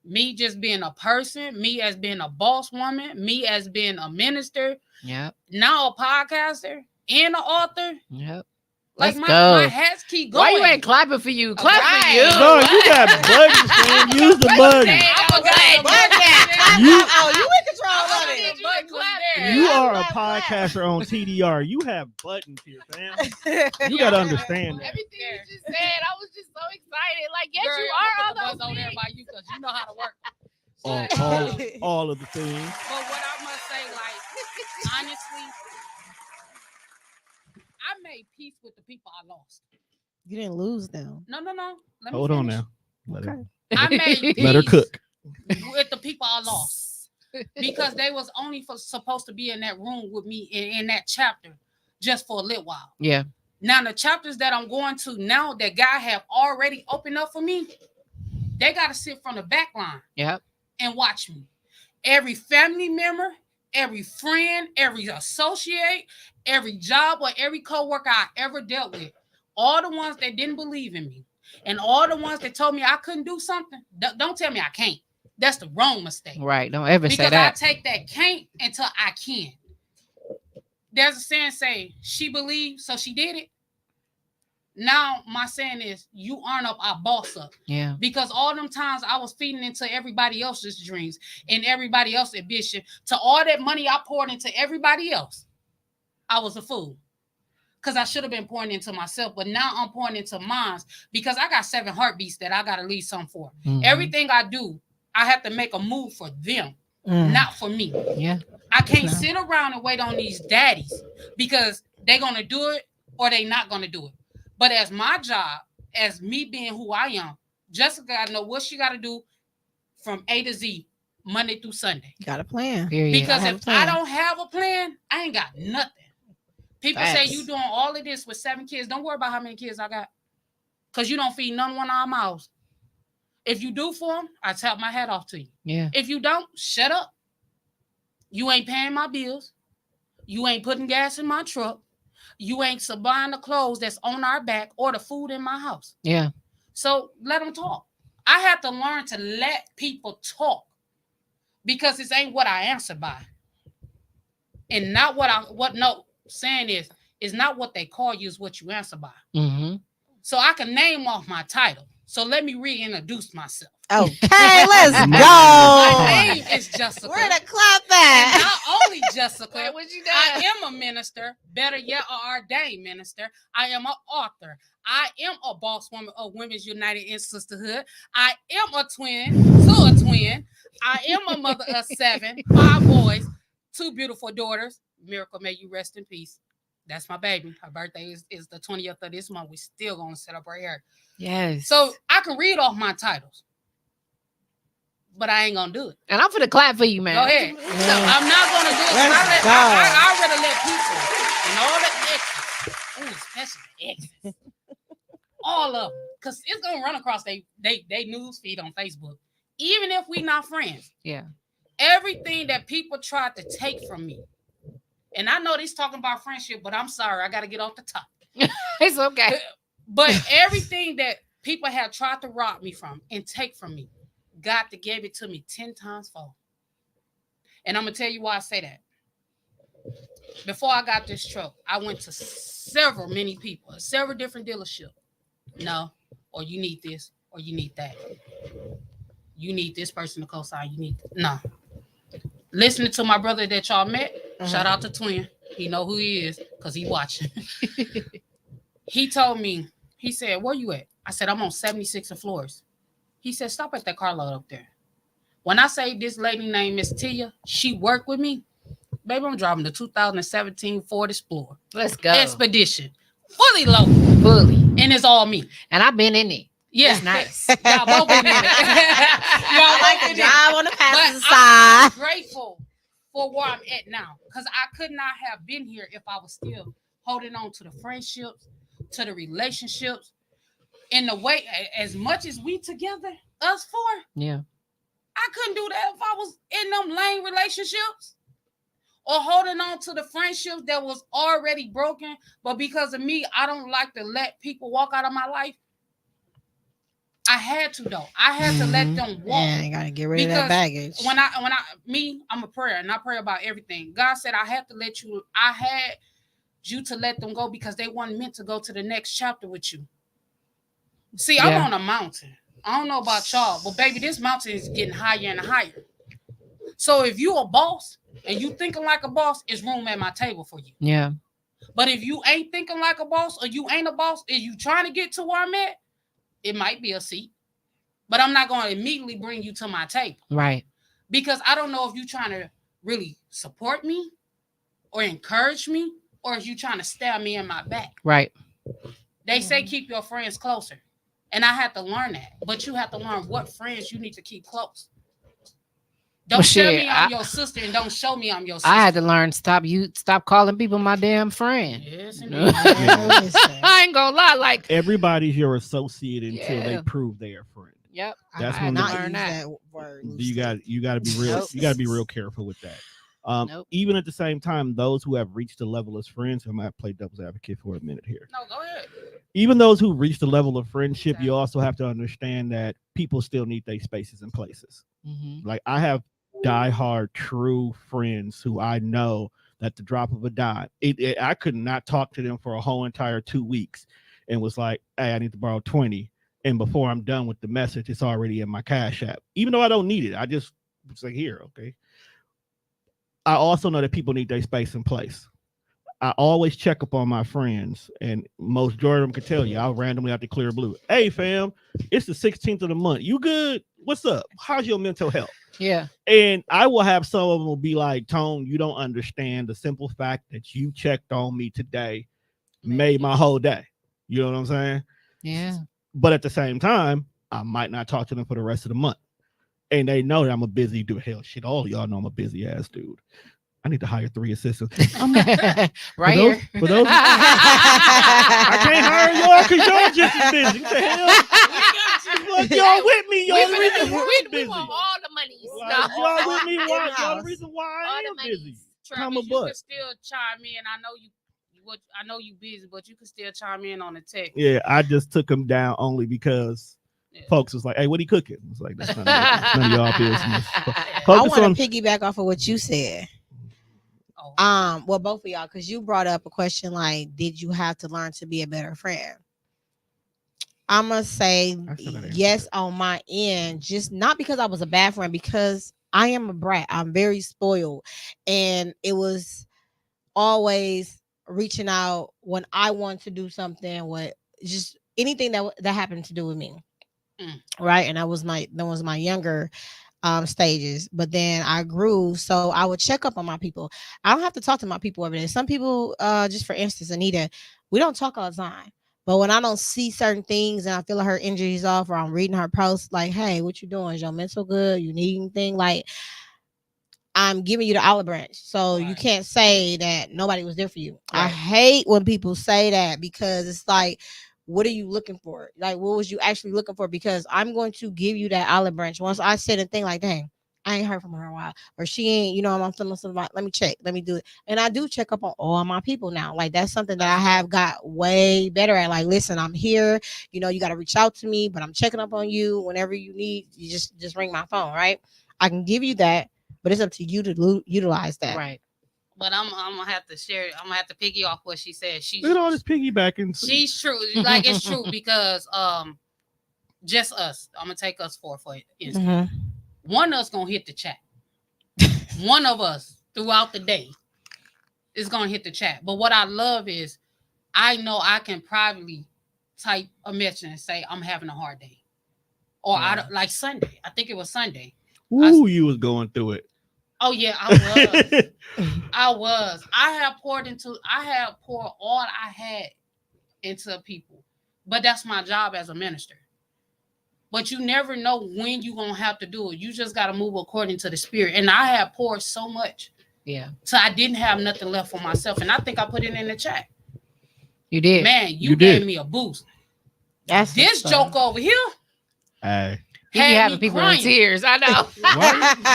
me just being a person, me as being a boss woman, me as being a minister. Yep. Now a podcaster and an author. Yep. Like my hats keep going. Why you ain't clapping for you? Clap for you. No, you got buttons, man. Use the button. You in control of it. You are a podcaster on TDR. You have buttons here, fam. You got to understand that. Everything you just said, I was just so excited. Like, yes, girl, you are all those on there by you because you know how to work. All of the things. But what I must say, like, honestly, I made peace with the people I lost. You didn't lose them. No. Hold on now. Okay. I made Let her peace cook. with the people I lost because they was only supposed to be in that room with me in that chapter just for a little while. Yeah. Now the chapters that I'm going to now that God have already opened up for me, they got to sit from the back line Yep. and watch me. Every family member, every friend, every associate, every job or every coworker I ever dealt with, all the ones that didn't believe in me and all the ones that told me I couldn't do something, don't tell me I can't. That's the wrong mistake. Right. Don't ever Because say that. I take that can't until I can. There's a saying say, she believed, so she did it. Now my saying is, you aren't up, I boss up. Yeah. Because all them times I was feeding into everybody else's dreams and everybody else's ambition, to all that money I poured into everybody else, I was a fool. Because I should have been pouring into myself, but now I'm pouring into mine because I got 7 heartbeats that I got to leave some for. Mhm. Everything I do, I have to make a move for them, not for me. Yeah. I can't sit around and wait on these daddies because they're going to do it or they not going to do it. But as my job, as me being who I am, Jessica got to know what she got to do from A to Z, Monday through Sunday. You got a plan. Period. Because if I don't have a plan, I ain't got nothing. People say you doing all of this with 7 kids. Don't worry about how many kids I got. Because you don't feed none one of our mouths. If you do for them, I tap my hat off to you. Yeah. If you don't, shut up. You ain't paying my bills. You ain't putting gas in my truck. You ain't supplying the clothes that's on our back or the food in my house. Yeah. So let them talk. I have to learn to let people talk because this ain't what I answer by. And not saying is not what they call you, is what you answer by. Mm-hmm. So I can name off my title. So let me reintroduce myself. Okay, let's go. My name is Jessica. Where the clap And at? not only Jessica, Wait, what you done? I am a minister, better yet, an ordained minister. I am an author. I am a boss woman of Women's United in Sisterhood. I am a twin to a twin. I am a mother of 7, 5 boys, 2 beautiful daughters. Miracle, may you rest in peace. That's my baby. Her birthday is the 20th of this month. We still gonna celebrate her. Yes. So I can read off my titles, but I ain't gonna do it. And I'm for the clap for you, man. Go ahead. So I'm not gonna do it. Let's go. I already let people and all the exes, especially the exes, all of them, because it's gonna run across they news feed on Facebook, even if we not friends. Yeah. Everything that people tried to take from me, and I know they's talking about friendship, but I'm sorry, I got to get off the top. It's okay. But everything that people have tried to rob me from and take from me, God gave it to me 10 times fold. And I'm going to tell you why I say that. Before I got this truck, I went to several different dealerships. No, or you need this, or you need that. You need this person to co-sign. No. Listening to my brother that y'all met, shout out to Twin. He know who he is because he watching. He told me, he said, where you at? I said, I'm on 76 and Flores. He said, stop at that car lot up there. When I say this lady named Miss Tia, she worked with me. Baby, I'm driving the 2017 Ford Explorer. Let's go. Expedition. Fully loaded. Fully. And it's all me. And I've been in it. Yeah. It's nice. Y'all both been in it. I like the drive on the passenger But side. I'm grateful for where I'm at now. Because I could not have been here if I was still holding on to the friendships, to the relationships. In the way, as much as we together, us four, Yeah. I couldn't do that if I was in them lame relationships or holding on to the friendships that was already broken. But because of me, I don't like to let people walk out of my life. I had to though. I had to let them walk. Yeah, you gotta get rid of that baggage. I'm a prayer and I pray about everything. God said I had you to let them go because they weren't meant to go to the next chapter with you. See, I'm on a mountain. I don't know about y'all, but baby, this mountain is getting higher and higher. So if you a boss and you thinking like a boss, it's room at my table for you. Yeah. But if you ain't thinking like a boss or you ain't a boss, and you trying to get to where I'm at, it might be a seat. But I'm not going to immediately bring you to my table. Right. Because I don't know if you're trying to really support me or encourage me, or if you're trying to stab me in my back. Right. They say keep your friends closer. And I had to learn that. But you have to learn what friends you need to keep close. Don't Well, tell shit, me I'm your sister and don't show me I'm your sister. I had to learn stop calling people my damn friend. Yes, No. indeed. I ain't gonna lie, like Everybody's your associate until they Yeah. prove they are a friend. yep. That's I when not learn use that. that word. You got to be real. Nope. You got to be real careful with that. Nope. Even at the same time, those who have reached the level as friends, I might play devil's advocate for a minute here. No, go ahead. Even those who reach the level of friendship, you also have to understand that people still need their spaces and places. Mm-hmm. Like I have diehard true friends who I know that the drop of a dime, I could not talk to them for a whole entire 2 weeks and was like, hey, I need to borrow 20. And before I'm done with the message, it's already in my Cash App. Even though I don't need it, I just say, here, okay. I also know that people need their space and place. I always check up on my friends, and most Jordan can tell you, I'll randomly have to clear blue. Hey, fam, it's the 16th of the month. You good? What's up? How's your mental health? Yeah. And I will have some of them will be like, Tone, you don't understand the simple fact that you checked on me today made my whole day. You know what I'm saying? Yeah. But at the same time, I might not talk to them for the rest of the month. And they know that I'm a busy dude. Hell, shit, all of y'all know I'm a busy ass dude. I need to hire 3 assistants. Right here. For those, I can't hire y'all because y'all just as busy. What the hell? Look, y'all with me. Y'all the reason why I'm We busy. want all the money. Like, y'all with me. Why? Y'all the house. reason why I am busy. Travis, a you butt. can still chime in. I know you busy, but you can still chime in on the text. Yeah, I just took him down only because folks was like, "Hey, what he cooking?" It's like that's none of y'all business. I Focus want on. to piggyback off of what you said. Well, both of y'all, because you brought up a question like, did you have to learn to be a better friend? I'm gonna say yes on my end, just not because I was a bad friend, because I am a brat. I'm very spoiled, and it was always reaching out when I want to do something, what just anything that happened to do with me, right? And that was my younger stages, but then I grew, so I would check up on my people. I don't have to talk to my people every day. Some people, just for instance, Anita, we don't talk all the time, but when I don't see certain things and I feel like her energy's off, or I'm reading her posts like, hey, what you doing? Is your mental good? You need anything? Like, I'm giving you the olive branch, so you can't say that nobody was there for you. I hate when people say that, because it's like, what are you looking for? Like, what was you actually looking for? Because I'm going to give you that olive branch once I sit and think like, dang, I ain't heard from her in a while, or she ain't, I'm feeling something like, let me check, let me do it. And I do check up on all my people now. Like, that's something that I have got way better at. Like, listen, I'm here, you got to reach out to me, but I'm checking up on you whenever you need. You just ring my phone, right? I can give you that, but it's up to you to utilize that. Right. But I'm gonna have to share. I'm gonna have to piggy off what she said. Look at all this piggybacking. She's true. Like, it's true, because just us. I'm gonna take us for instance. Mm-hmm. One of us gonna hit the chat. One of us throughout the day is gonna hit the chat. But what I love is, I know I can privately type a message and say I'm having a hard day, or like Sunday. I think it was Sunday. Ooh, you was going through it. Oh yeah, I was. I have poured all I had into people, but that's my job as a minister. But you never know when you're gonna have to do it. You just gotta move according to the spirit. And I have poured so much, so I didn't have nothing left for myself. And I think I put it in the chat. You did, man. You gave me a boost. That's this joke over here. Hey. He be having people in tears. I know.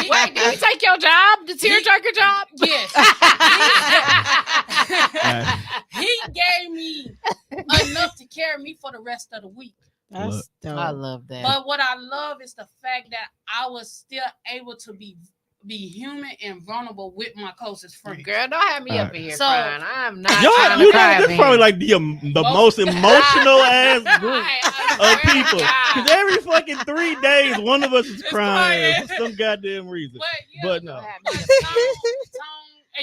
Wait, did he take your job? Did he take your job? Yes. He gave me enough to carry me for the rest of the week. That's dope. I love that. But what I love is the fact that I was still able to be human and vulnerable with my closest friends. Girl, don't have me up in here crying. I'm not. This probably like the most emotional ass group of people. Because every fucking 3 days, one of us is crying for some goddamn reason. But no. And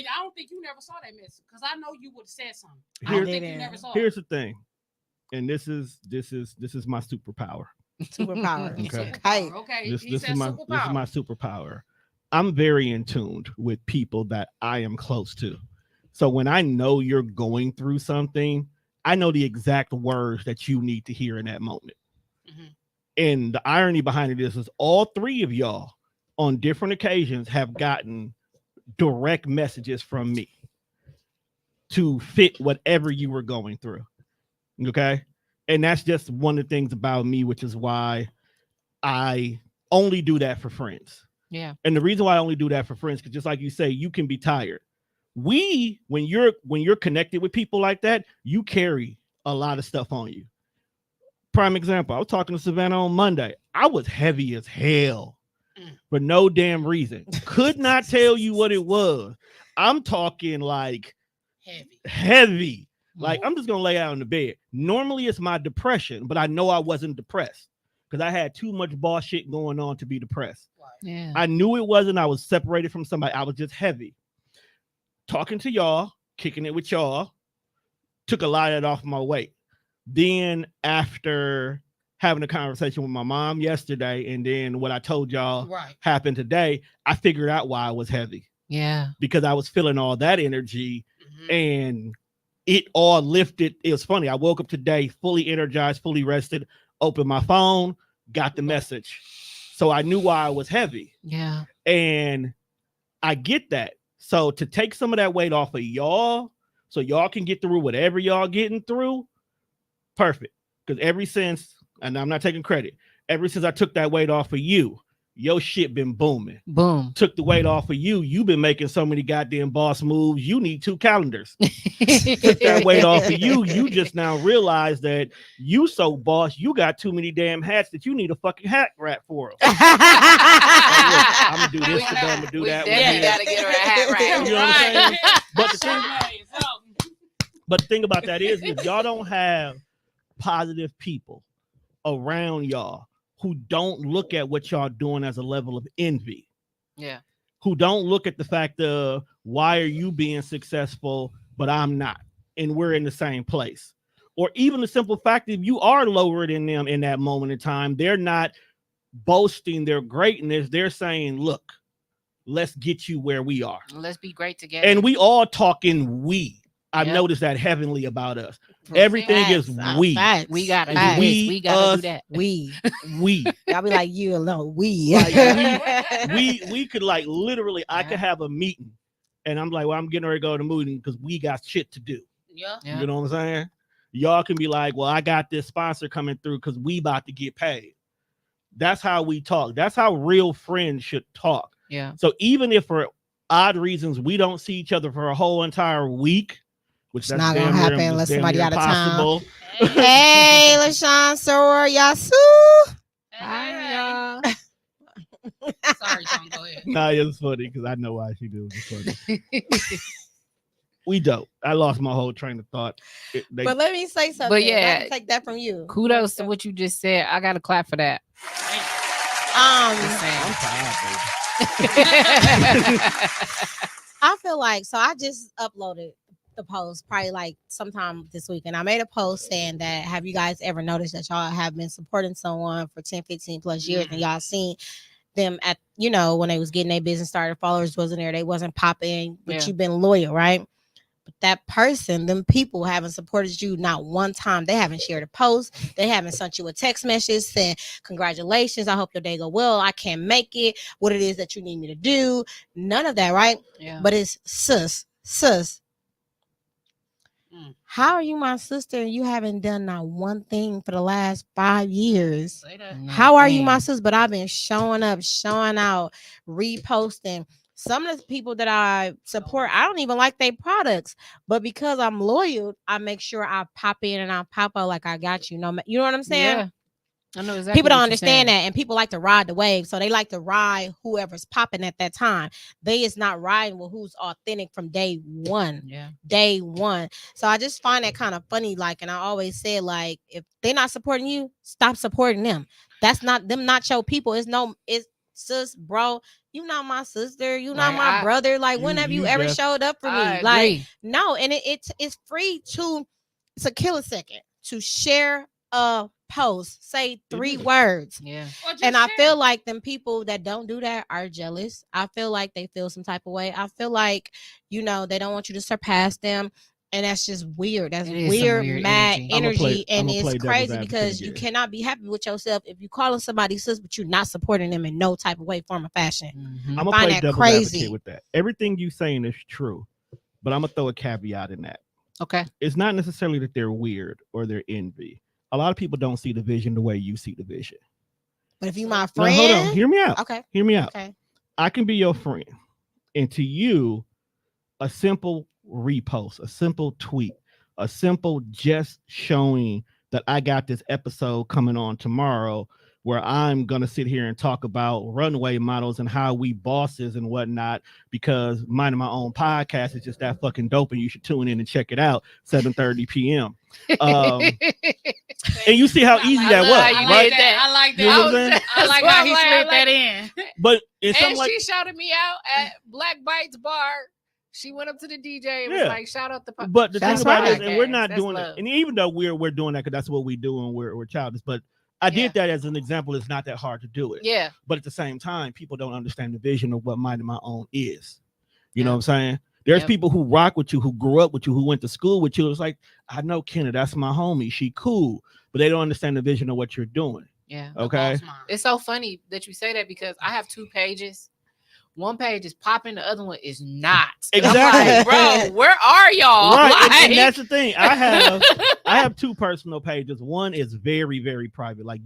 I don't think you never saw that message, because I know you would have said something. I Here, don't think you never saw here's the thing, and this is my superpower. Superpower. Okay. This is my superpower. I'm very in tune with people that I am close to. So when I know you're going through something, I know the exact words that you need to hear in that moment. And the irony behind it is all three of y'all on different occasions have gotten direct messages from me to fit whatever you were going through. Okay. And that's just one of the things about me, which is why I only do that for friends. Yeah. And the reason why I only do that for friends, because just like you say, you can be tired. When you're connected with people like that, you carry a lot of stuff on you. Prime example, I was talking to Savannah on Monday. I was heavy as hell for no damn reason. Could not tell you what it was. I'm talking like heavy. Like, I'm just gonna lay out in the bed. Normally it's my depression, but I know I wasn't depressed because I had too much boss shit going on to be depressed. Yeah. I knew it wasn't. I was separated from somebody. I was just heavy. Talking to y'all, kicking it with y'all, took a lot of it off my weight. Then after having a conversation with my mom yesterday, and then what I told y'all happened today, I figured out why I was heavy. Yeah. Because I was feeling all that energy and it all lifted. It was funny. I woke up today fully energized, fully rested, opened my phone, got the message. So I knew why I was heavy. Yeah. And I get that. So to take some of that weight off of y'all, so y'all can get through whatever y'all getting through, perfect. Because ever since, and I'm not taking credit, ever since I took that weight off of you, your shit been booming. Boom. Took the weight off of you. You've been making so many goddamn boss moves. You need 2 calendars. Took that weight off of you. You just now realize that you so boss, you got too many damn hats that you need a fucking hat rack for. Like, I'm gonna do this for them, I'm gonna do that. We gotta get her a hat rack. You know what I'm saying? But the thing about that is y'all don't have positive people around y'all who don't look at what y'all doing as a level of envy. Yeah. Who don't look at the fact of why are you being successful, but I'm not, and we're in the same place. Or even the simple fact that if you are lower than them in that moment in time, they're not boasting their greatness. They're saying, look, let's get you where we are. Let's be great together. And we all talking we. I've noticed that heavily about us. Everything is we. We gotta Facts. do this. We gotta do that. We. We. Y'all be like, you alone. We. Like, we could like literally, I could have a meeting and I'm like, well, I'm getting ready to go to the meeting because we got shit to do. Yeah. You know what I'm saying? Y'all can be like, well, I got this sponsor coming through because we about to get paid. That's how we talk. That's how real friends should talk. Yeah. So even if for odd reasons we don't see each other for a whole entire week, which It's not gonna happen unless somebody out of town. Hey, Hey, LaShawn Soror Yasu. Hi, y'all. Sorry, Tom, go ahead. Nah, it's funny because I know why she do. It's funny. We dope. I lost my whole train of thought. But let me say something. But yeah, I can take that from you. Kudos to what you just said. I got to clap for that. I'm tired, baby. I feel like, so I just uploaded the post probably like sometime this week, and I made a post saying that, have you guys ever noticed that y'all have been supporting someone for 10, 15 plus years, and y'all seen them at, when they was getting their business started, followers wasn't there, they wasn't popping, but you've been loyal, right? But that person, them people haven't supported you not one time. They haven't shared a post. They haven't sent you a text message saying, congratulations, I hope your day go well, I can't make it, what it is that you need me to do. None of that, right? Yeah. But it's sis. How are you my sister and you haven't done not one thing for the last 5 years? Say that. How are you my sis? But I've been showing up, showing out, reposting. Some of the people that I support, I don't even like their products, but because I'm loyal, I make sure I pop in and I pop out like I got you. You know what I'm saying? Yeah. I know exactly. People don't understand that, and people like to ride the wave, so they like to ride whoever's popping at that time. They is not riding with who's authentic from day one. Yeah, day one. So I just find that kind of funny. Like, and I always say, like, if they're not supporting you, stop supporting them. That's not them, not your people. It's sis, bro. You not my sister. You not my brother. Like, when have you ever showed up for me? Like, no. And it's free to kill a second to share a post, say 3 words. Yeah. And I feel like them people that don't do that are jealous. I feel like they feel some type of way. I feel like, they don't want you to surpass them. And that's just weird. That's It is some weird, weird mad energy. energy. And I'ma play it's devil's crazy advocate because you again. cannot be happy with yourself if you calling somebody sis, but you're not supporting them in no type of way, form, or fashion. Mhm. I'm gonna find play that devil's crazy. advocate with that. Everything you saying is true, but I'm gonna throw a caveat in that. Okay. It's not necessarily that they're weird or they're envy. A lot of people don't see the vision the way you see the vision. But if you my Now, friend, hold on. Hear me out. okay, Hear me out. okay, I can be your friend. And to you, a simple repost, a simple tweet, a simple just showing that I got this episode coming on tomorrow where I'm going to sit here and talk about runway models and how we bosses and whatnot, because minding my own podcast is just that fucking dope and you should tune in and check it out, 7:30 p.m. And you see how easy that was, how you right? did that. I like You know what I'm that. saying? I like how he slid that in. But in And some like, she shouted me out at Black Bites Bar. She went up to the DJ and was Yeah. like, "Shout out the." but the thing That's about it is, right. and we're not That's doing love. it. And even though we're doing that because that's what we do and we're childish, but I did that as an example. It's not that hard to do it. Yeah. But at the same time, people don't understand the vision of what Minding My Own is. You know Yep. what I'm saying? There's Yep. people who rock with you, who grew up with you, who went to school with you. It's like, I know Kenda, that's my homie. She cool. But they don't understand the vision of what you're doing. Yeah. Okay. It's so funny that you say that because I have 2 pages. One page is popping, the other one is not. And I'm Exactly. like, bro, where are y'all? Right. Like, And that's the thing. I have 2 personal pages. One is very, very private. Like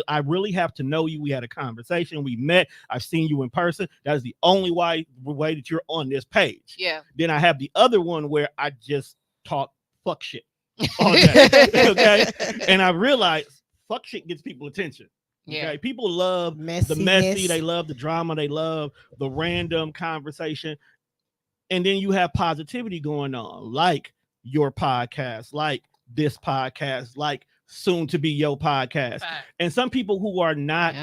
I really have to know you. We had a conversation. We met. I've seen you in person. That is the only way that you're on this page. yeah. Then I have the other one where I just talk fuck shit all day. Okay. And I realized fuck shit gets people attention. Okay. Yeah. People love the messy, Messiness. they love the drama, they love the random conversation. And then you have positivity going on, like your podcast, like this podcast, like soon to be your podcast. And some people who are not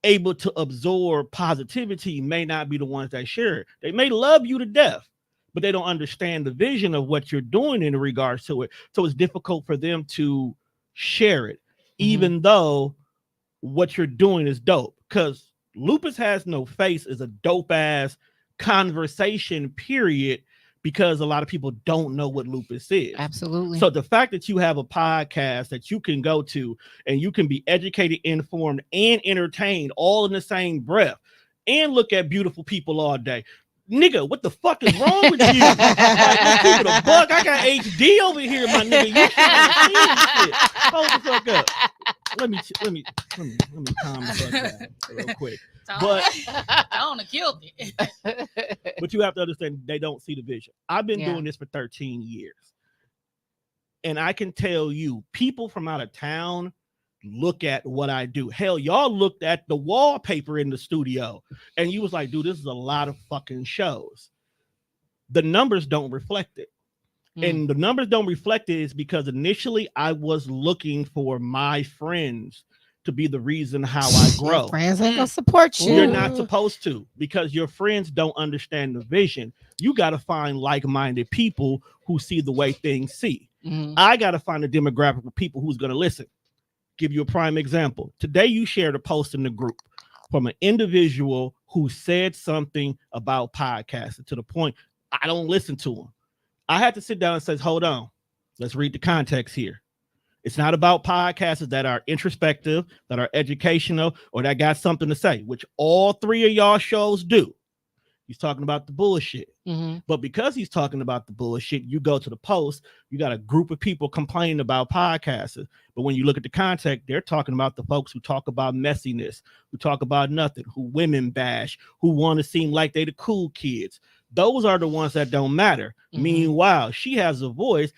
able to absorb positivity may not be the ones that share it. They may love you to death, but they don't understand the vision of what you're doing in regards to it. So it's difficult for them to share it, even though what you're doing is dope. Because Lupus Has No Face is a dope ass conversation, period, because a lot of people don't know what lupus is. Absolutely. So the fact that you have a podcast that you can go to and you can be educated, informed, and entertained all in the same breath and look at beautiful people all day. Nigga, what the fuck is wrong with you? Like, let's keep it a buck. I got HD over here, my nigga. You trying to see this shit. Hold the fuck up. Let me calm the fuck down real quick. But I don't have killed it. But you have to understand they don't see the vision. I've been Yeah. doing this for 13 years. And I can tell you, people from out of town look at what I do. Hell, y'all looked at the wallpaper in the studio and you was like, dude, this is a lot of fucking shows. The numbers don't reflect it. And the numbers don't reflect it is because initially I was looking for my friends to be the reason how I grow. Your friends ain't gonna support you. You're not supposed to, because your friends don't understand the vision. You got to find like-minded people who see the way things see. I got to find a demographic of people who's going to listen. Give you a prime example. Today you shared a post in the group from an individual who said something about podcasting to the point I don't listen to him. I had to sit down and say, hold on, let's read the context here. It's not about podcasters that are introspective, that are educational, or that got something to say, which all 3 of y'all shows do. He's talking about the bullshit. But because he's talking about the bullshit, you go to the post, you got a group of people complaining about podcasters. But when you look at the context, they're talking about the folks who talk about messiness, who talk about nothing, who women bash, who want to seem like they the cool kids. Those are the ones that don't matter. Meanwhile, she has a voice.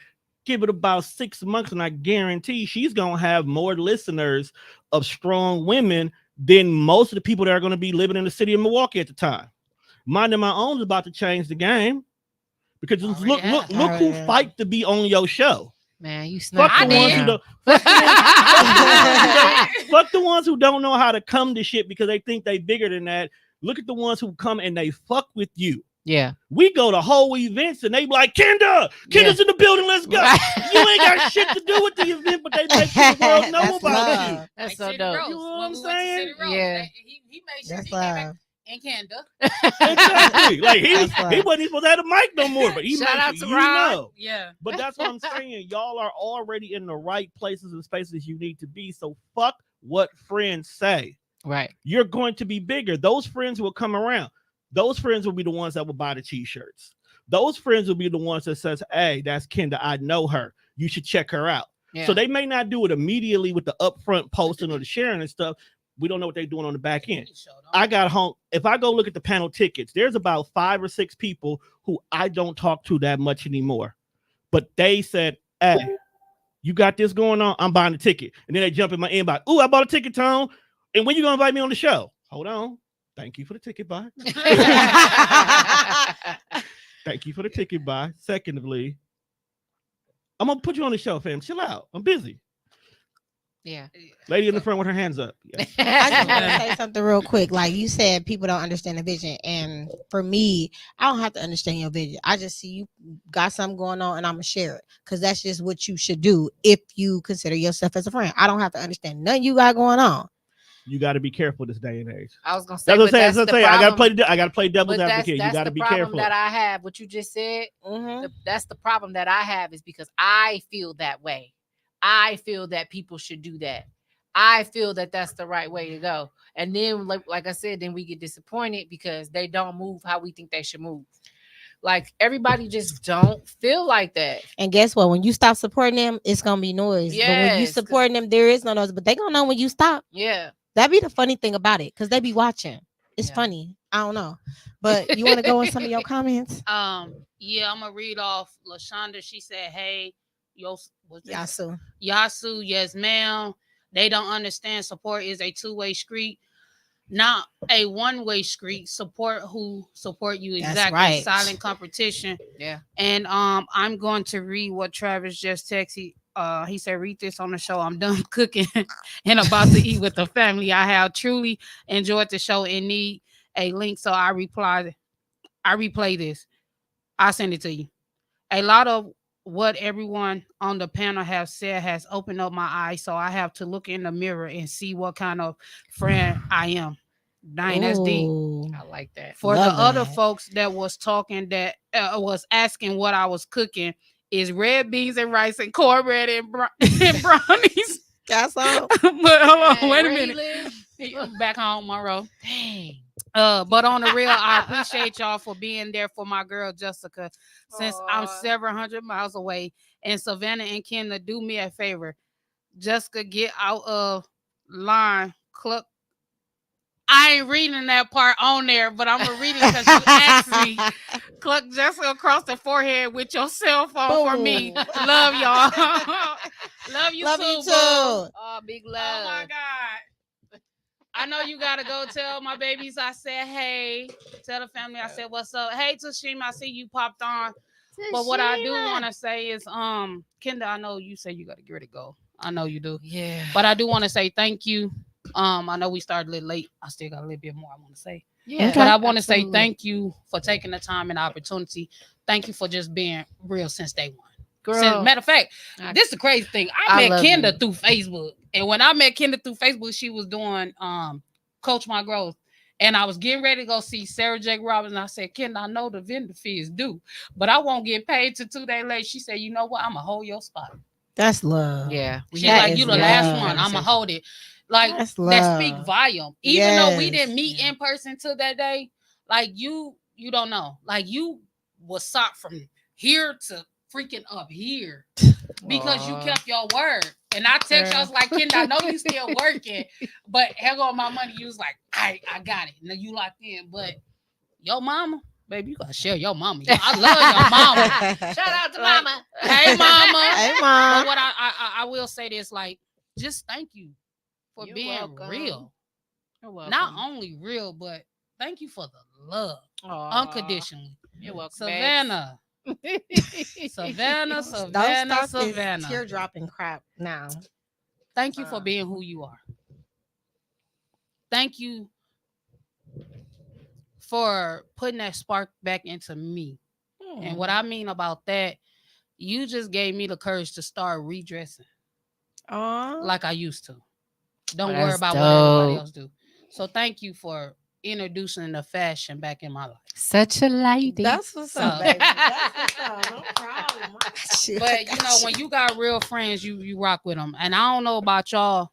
Give it about 6 months, and I guarantee she's going to have more listeners of strong women than most of the people that are going to be living in the city of Milwaukee at the time. Minding My Own is about to change the game, because look who fight to be on your show. Man, you Fuck snap. the ones who don't. Fuck the ones who don't know how to come to shit because they think they bigger than that. Look at the ones who come and they fuck with you. Yeah. We go to whole events and they be like, Kenda's in the building, let's go. You ain't got shit to do with the event, but they make the world know about you. That's so City dope. Roast. You know what I'm When we went to saying? City Roast, Yeah. he made sure That's he came back. love. and Kenda. Exactly. Like he That's right. wasn't even supposed to have a mic no more, but he Shout makes out it, to you Ron. know. Yeah. But that's what I'm saying. Y'all are already in the right places and spaces you need to be. So fuck what friends say. Right. You're going to be bigger. Those friends will come around. Those friends will be the ones that will buy the t-shirts. Those friends will be the ones that says, hey, that's Kenda. I know her. You should check her out. Yeah. So they may not do it immediately with the upfront posting or the sharing and stuff. We don't know what they're doing on the back end. I got home. If I go look at the panel tickets, there's about 5 or 6 people who I don't talk to that much anymore. But they said, hey, you got this going on? I'm buying the ticket. And then they jump in my inbox. Ooh, I bought a ticket, Tone. And when you going to invite me on the show? Hold on. Thank you for the ticket buy. Thank you for the ticket buy. Secondly, I'm going to put you on the show, fam. Chill out. I'm busy. Yeah. Lady in the front with her hands up. Yeah. I just want to say something real quick. Like you said, people don't understand the vision. And for me, I don't have to understand your vision. I just see you got something going on and I'm going to share it. Because that's just what you should do if you consider yourself as a friend. I don't have to understand nothing you got going on. You got to be careful this day and age. I was gonna say, That's what I'm saying. that's That's the what I'm saying. problem. I got to play devil's But advocate. You got to the be problem careful. that I have. What you just said. That's the problem that I have is because I feel that way. I feel that people should do that. I feel that that's the right way to go. And then, like I said, then we get disappointed because they don't move how we think they should move. Like everybody just don't feel like that. And guess what? When you stop supporting them, it's gonna be noise. But when you Yes, 'cause- supporting them, there is no noise. But they gonna know when you stop. Yeah. That'd be the funny thing about it, because they be watching. It's Yeah. funny. I don't know. But you want to go in some of your comments? Yeah, I'm gonna read off LaShonda. She said, hey, what's this? Yasu. Yes, ma'am. They don't understand support is a two-way street, not a one-way street. Support who support you. That's Exactly. right. Silent competition. Yeah. And I'm going to read what Travis just texted. He said, read this on the show. I'm done cooking and about to eat with the family. I have truly enjoyed the show and need a link. So I replay this. I'll send it to you. A lot of what everyone on the panel have said has opened up my eyes. So I have to look in the mirror and see what kind of friend I am. Dang, that's deep. Ooh. I like that. For Love the other that. folks that was talking that was asking what I was cooking is red beans and rice and cornbread and brownies. That's all. But hold on, Hey, wait a where you minute. live? Back home, Monroe. Dang. But on the real, I appreciate y'all for being there for my girl Jessica. Since I'm Aw. several hundred miles away, and Savannah and Kenda, do me a favor. Jessica, get out of line. Cluck. I ain't reading that part on there, but I'm gonna read it because you asked me. Cluck Jessica across the forehead with your cell phone for me. Boom. Love y'all. Love you Love too. you boo. too. Oh, big love. Oh my God. I know you gotta go tell my babies I said hey. Tell the family I said what's up. Hey Tashima, I see you popped on. But what I do want to say is, Kenda, I know you say you gotta get ready to go. I know you do. Yeah. But I do want to say thank you. I know we started a little late. I still got a little bit more I want to say. Yeah. But I want to say absolutely. thank you for taking the time and the opportunity. Thank you for just being real since day one. Girl. Matter of fact, I- this is the crazy thing. I I met love Kenda you. through Facebook. And when I met Kenda through Facebook, she was doing Coach My Growth. And I was getting ready to go see Sarah J. Robbins. And I said, Kenda, I know the vendor fee is due, but I won't get paid till 2 days later. She said, you know what? I'm going to hold your spot. That's love. Yeah. She's That like, is you the love. last one. I'm going to hold it. Like, That's that speak love. volume. Even though we Yes. didn't meet Yeah. in person till that day, like, you don't know. Like, you was sought from here to freaking up here because you Aw. kept your word. And I text you, I was like, Kenda, I know you still working, but here go my money. You was like, I got it. Now you locked in. But your mama, baby, you gotta share your mama. I love your mama. Shout out to Like, mama. Hey, mama. Hey, But mom. what I will say this, like, just thank you for You're being welcome. real. You're welcome. Not only real, but thank you for the love. Aw. Unconditionally. You're welcome. Savannah. Savannah, Don't Savannah, start this Savannah. teardropping crap now. Thank you for being who you are. Thank you for putting that spark back into me. And what I mean about that, you just gave me the courage to start redressing Aw. like I used to. Don't Oh, worry that's about what everybody dope. else do. So thank you for introducing the fashion back in my life. Such a lady. That's what's up, So- baby. That's what's up. No problem. I got you. I But you got know, when you got real friends, you rock with them. And I don't know about y'all.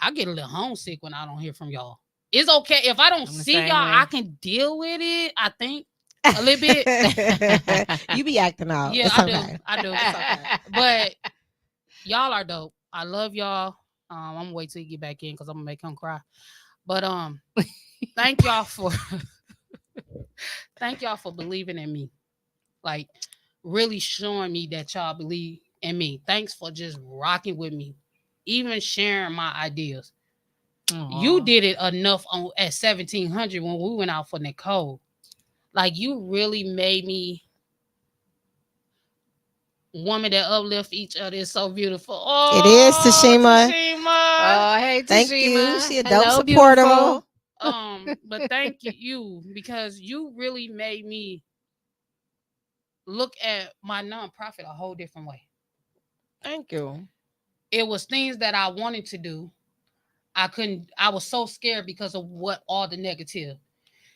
I get a little homesick when I don't hear from y'all. It's okay if I don't I'm the see same y'all. way. I can deal with it. I think a little bit. You be acting out. Yeah, It's I okay. do. I do. It's okay. But y'all are dope. I love y'all. I'm gonna wait till you get back in because I'm gonna make him cry. But thank y'all for thank y'all for believing in me. Like really showing me that y'all believe in me. Thanks for just rocking with me. Even sharing my ideas. You Aw. did it enough at 1700 when we went out for Nicole. Like you really made me woman that uplift each other is so beautiful. Oh, It is, Tashima. Tashima. Oh, hey, Thank Tashima. you. She a dope Hello, supportable. beautiful. But thank you because you really made me look at my nonprofit a whole different way. Thank you. It was things that I wanted to do. I was so scared because of what all the negative.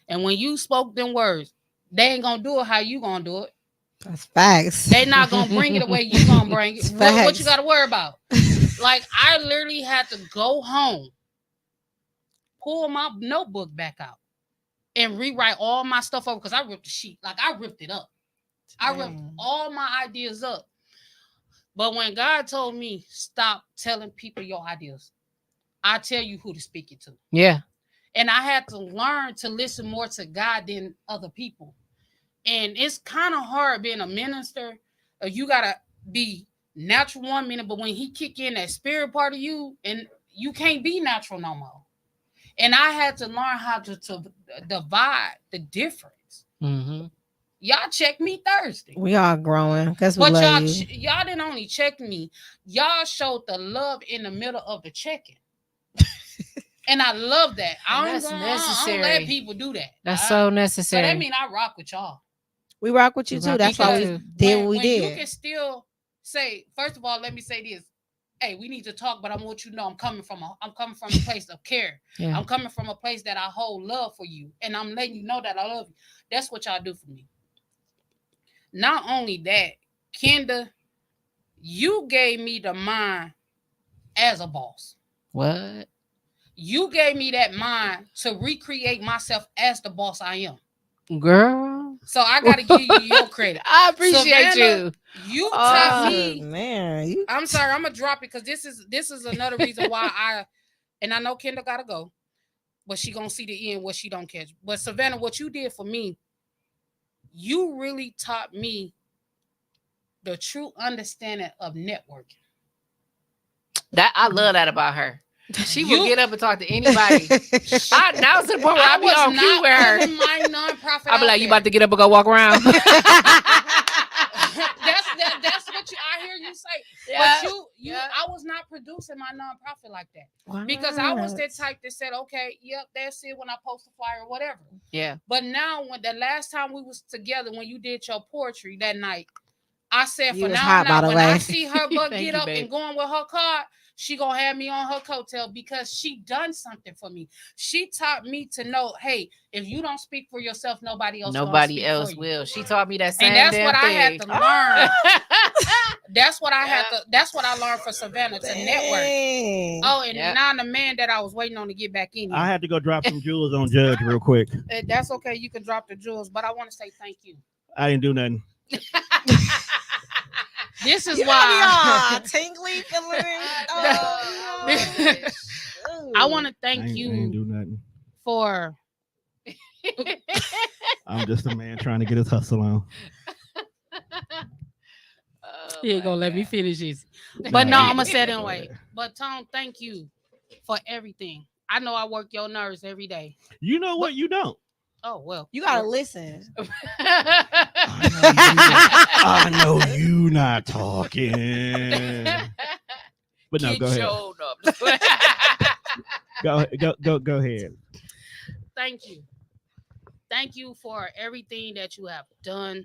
And when you spoke them words, they ain't gonna do it how you gonna do it. That's facts. They not gonna bring it the way you gonna bring it. It's What facts. you gotta worry about? Like I literally had to go home, pull my notebook back out, and rewrite all my stuff over because I ripped the sheet. Like I ripped it up. I ripped Dang. all my ideas up. But when God told me stop telling people your ideas, I tell you who to speak it to. Yeah. And I had to learn to listen more to God than other people. And it's kind of hard being a minister. You gotta be natural 1 minute, but when he kick in that spirit part of you, and you can't be natural no more. And I had to learn how to divide the difference. Mm-hmm. Y'all checked me Thursday. We all growing because we But love you. y'all didn't only check me, y'all showed the love in the middle of the checking. And I love that. I And don't, that's I don't necessary. let people do that. That's so So necessary. that means I rock with y'all. We rock with you We too. rock That's with why you we too. did what we when you did. can still say, first of all, let me say this. Hey, we need to talk, but I want you to know I'm coming from a place of care. Yeah. I'm coming from a place that I hold love for you. And I'm letting you know that I love you. That's what y'all do for me. Not only that, Kenda, you gave me the mind as a boss. What? You gave me that mind to recreate myself as the boss I am. Girl. So I got to give you your credit. I appreciate Savannah, you. You taught Oh, me. man. You I'm sorry, I'm gonna drop it because this is another reason why I know Kenda gotta go, but she gonna see the end what she don't catch. But Savannah, what you did for me, you really taught me the true understanding of networking. That I love that about her. She will You- get up and talk to anybody. Now it's to the point where I be was on cue not with her. putting my nonprofit. I'll be out like, you there. about to get up and go walk around? That's what I hear you say. But I was not producing my nonprofit like that. Because I was that type that said, okay, yep, that's it when I post a flyer or whatever. Yeah. But now, when the last time we was together, when you did your poetry that night, I said, You for was now hot, on by out, the when way. I see her butt Thank get you, up babe. and going with her card, she gonna have me on her coattail because she done something for me. She taught me to know, hey, if you don't speak for yourself, nobody else will. She taught me that same and that's damn what I thing. had to learn. That's what I had to. That's what I learned for Savannah to network. Dang. Oh, and Yep. now the man that I was waiting on to get back in here. I had to go drop some jewels on Judge real quick. That's okay. You can drop the jewels, but I want to say thank you. I didn't do nothing. This is You why got me all tingly feeling. I want to I thank ain't you do nothing. for. I'm just a man trying to get his hustle on. He ain't gonna let me finish this. Nah, But no, you I'm gonna go. say it Go anyway. ahead. But Tom, thank you for everything. I know I work your nerves every day. You know what? You don't. Oh well, You gotta listen. I know you not talking. But no, go ahead. Go ahead. Thank you for everything that you have done.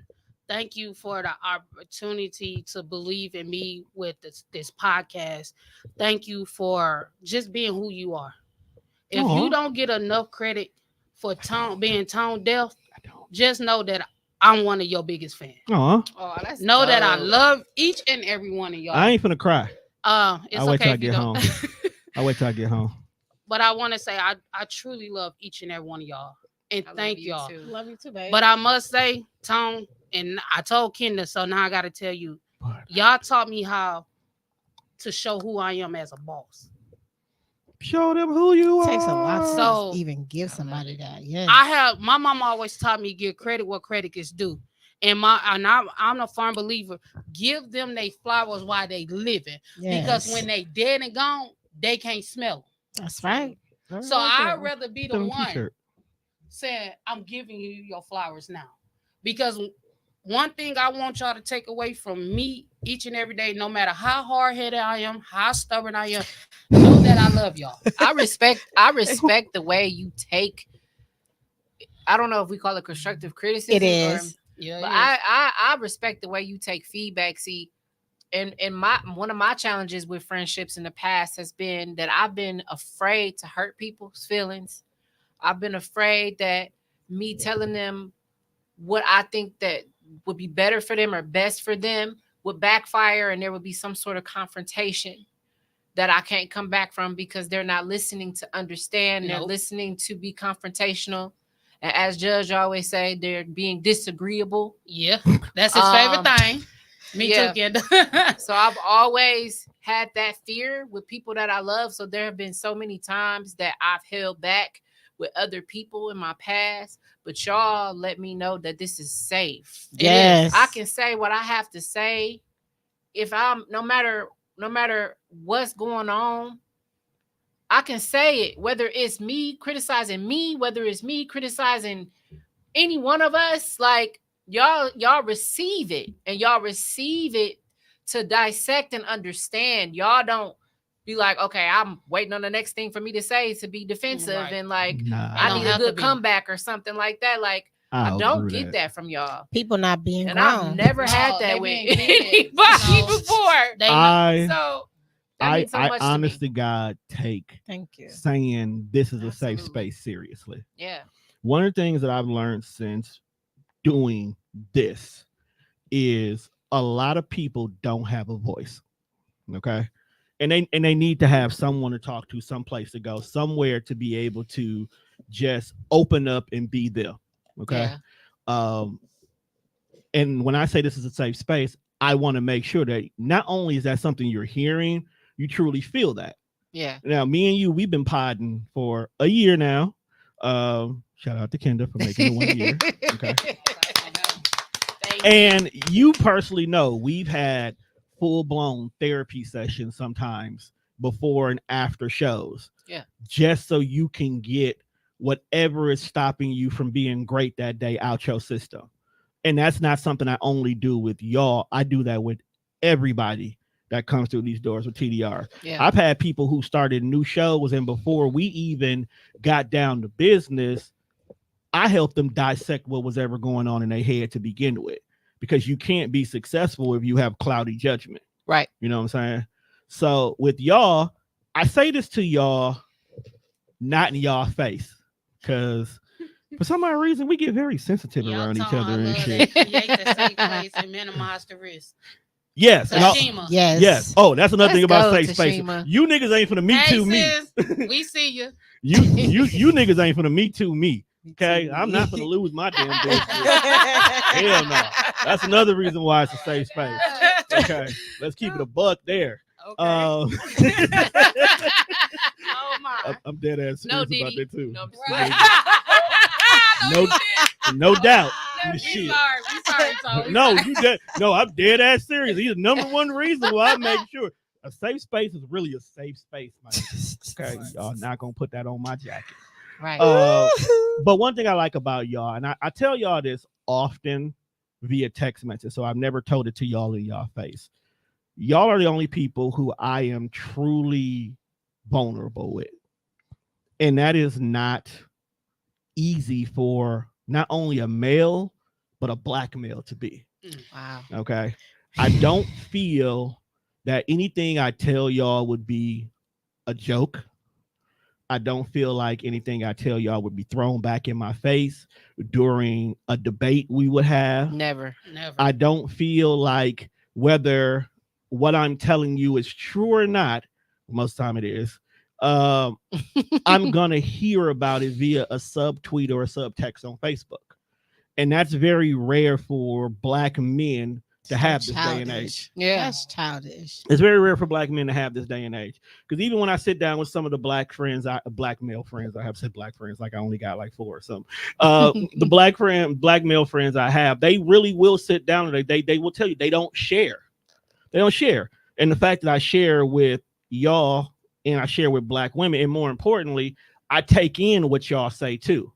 Thank you for the opportunity to believe in me with this podcast. Thank you for just being who you are. If Aw. you don't get enough credit for being tone deaf, I don't. just know that I'm one of your biggest fans. Aw. Oh, that's Know that I dope. love each and every one of y'all. I ain't finna cry. It's I'll wait till okay I if you get don't. home. I'll wait till I get home. But I want to say I truly love each and every one of y'all. And I love thank you y'all. too. Love you too, babe. But I must say, Tone, and I told Kenda, so now I got to tell you, But y'all taught me how to show who I am as a boss. show them who you it are. takes a lot to So- even give somebody that. Yeah. My mom always taught me give credit where credit is due. And I'm a firm believer, give them they flowers while they living. Because when they dead and gone, they can't smell That's right. them. So I'd rather be the Put on a one t-shirt. saying, I'm giving you your flowers now. Because one thing I want y'all to take away from me each and every day, no matter how hard-headed I am, how stubborn I am, know that I love y'all. I respect the way you take. I don't know if we call it constructive criticism. It is. Yeah, But yeah. I respect the way you take feedback. See, and one of my challenges with friendships in the past has been that I've been afraid to hurt people's feelings. I've been afraid that me telling them what I think that would be better for them or best for them would backfire, and there would be some sort of confrontation that I can't come back from because they're not listening to understand. They're Nope. listening to be confrontational. And as Judge always say, they're being disagreeable. Yeah, that's his favorite thing. Me yeah. too, Kenda. So I've always had that fear with people that I love. So there have been so many times that I've held back with other people in my past. But y'all let me know that this is safe. Yes. I can say what I have to say. If I'm no matter what's going on, I can say it, whether it's me criticizing me, whether it's me criticizing any one of us. Like y'all receive it, and y'all receive it to dissect and understand. Y'all don't be like, okay, I'm waiting on the next thing for me to say to be defensive Right. and like Nah, I don't need a have to good be. comeback or something like that. Like I I'll don't agree get that from y'all. People not being And grown. I've never No, had they that with being kids, anybody you know. before. They So that means so I much honest to to me. God take Thank you. saying this is a safe Absolutely. space seriously. Yeah. One of the things that I've learned since doing this is a lot of people don't have a voice. Okay. And they need to have someone to talk to, some place to go, somewhere to be able to just open up and be there. Okay. Yeah. And when I say this is a safe space, I want to make sure that not only is that something you're hearing, you truly feel that. Yeah. Now, me and you, we've been podding for a year now. Shout out to Kenda for making it 1 year. Okay. Thank you. And you personally know we've had full-blown therapy sessions sometimes before and after shows. Yeah. Just so you can get whatever is stopping you from being great that day out your system. And that's not something I only do with y'all. I do that with everybody that comes through these doors with TDR. Yeah. I've had people who started new shows, and before we even got down to business, I helped them dissect what was ever going on in their head to begin with, because you can't be successful if you have cloudy judgment. Right. You know what I'm saying? So with y'all, I say this to y'all, not in y'all face, because for some odd reason we get very sensitive Y'all around each Tone, other I and love shit. that. Create the safe place and minimize the risk. Yes. And Tashima. Yes. yes. Oh, that's another thing Let's about go, safe space. Tashima. You niggas ain't finna me too me. Sis, we see you. You niggas ain't finna me too me. Okay, I'm not gonna lose my damn business. Hell no. That's another reason why it's a safe space. Okay, let's keep it a buck there. Okay. Oh my. I'm dead ass No, serious about Diddy. that too. No, I'm just Right. No doubt. No, we Shit. sorry. We sorry, Tone. We No, sorry. you dead. No, I'm dead ass serious. He's the number one reason why I make sure a safe space is really a safe space, man. Okay, y'all not gonna put that on my jacket. Right. But one thing I like about y'all, and I tell y'all this often via text message, so I've never told it to y'all in y'all face. Y'all are the only people who I am truly vulnerable with. And that is not easy for not only a male, but a black male to be. Wow. Okay. I don't feel that anything I tell y'all would be a joke. I don't feel like anything I tell y'all would be thrown back in my face during a debate we would have. Never. I don't feel like whether what I'm telling you is true or not, most time it is, I'm going to hear about it via a subtweet or a subtext on Facebook. And that's very rare for Black men to have this day and age. Yeah. That's childish. It's very rare for Black men to have this day and age. Because even when I sit down with some of the Black male friends, I have said Black friends like I only got like 4 or something. The Black male friends I have, they really will sit down and they will tell you they don't share. They don't share. And the fact that I share with y'all and I share with Black women, and more importantly, I take in what y'all say too.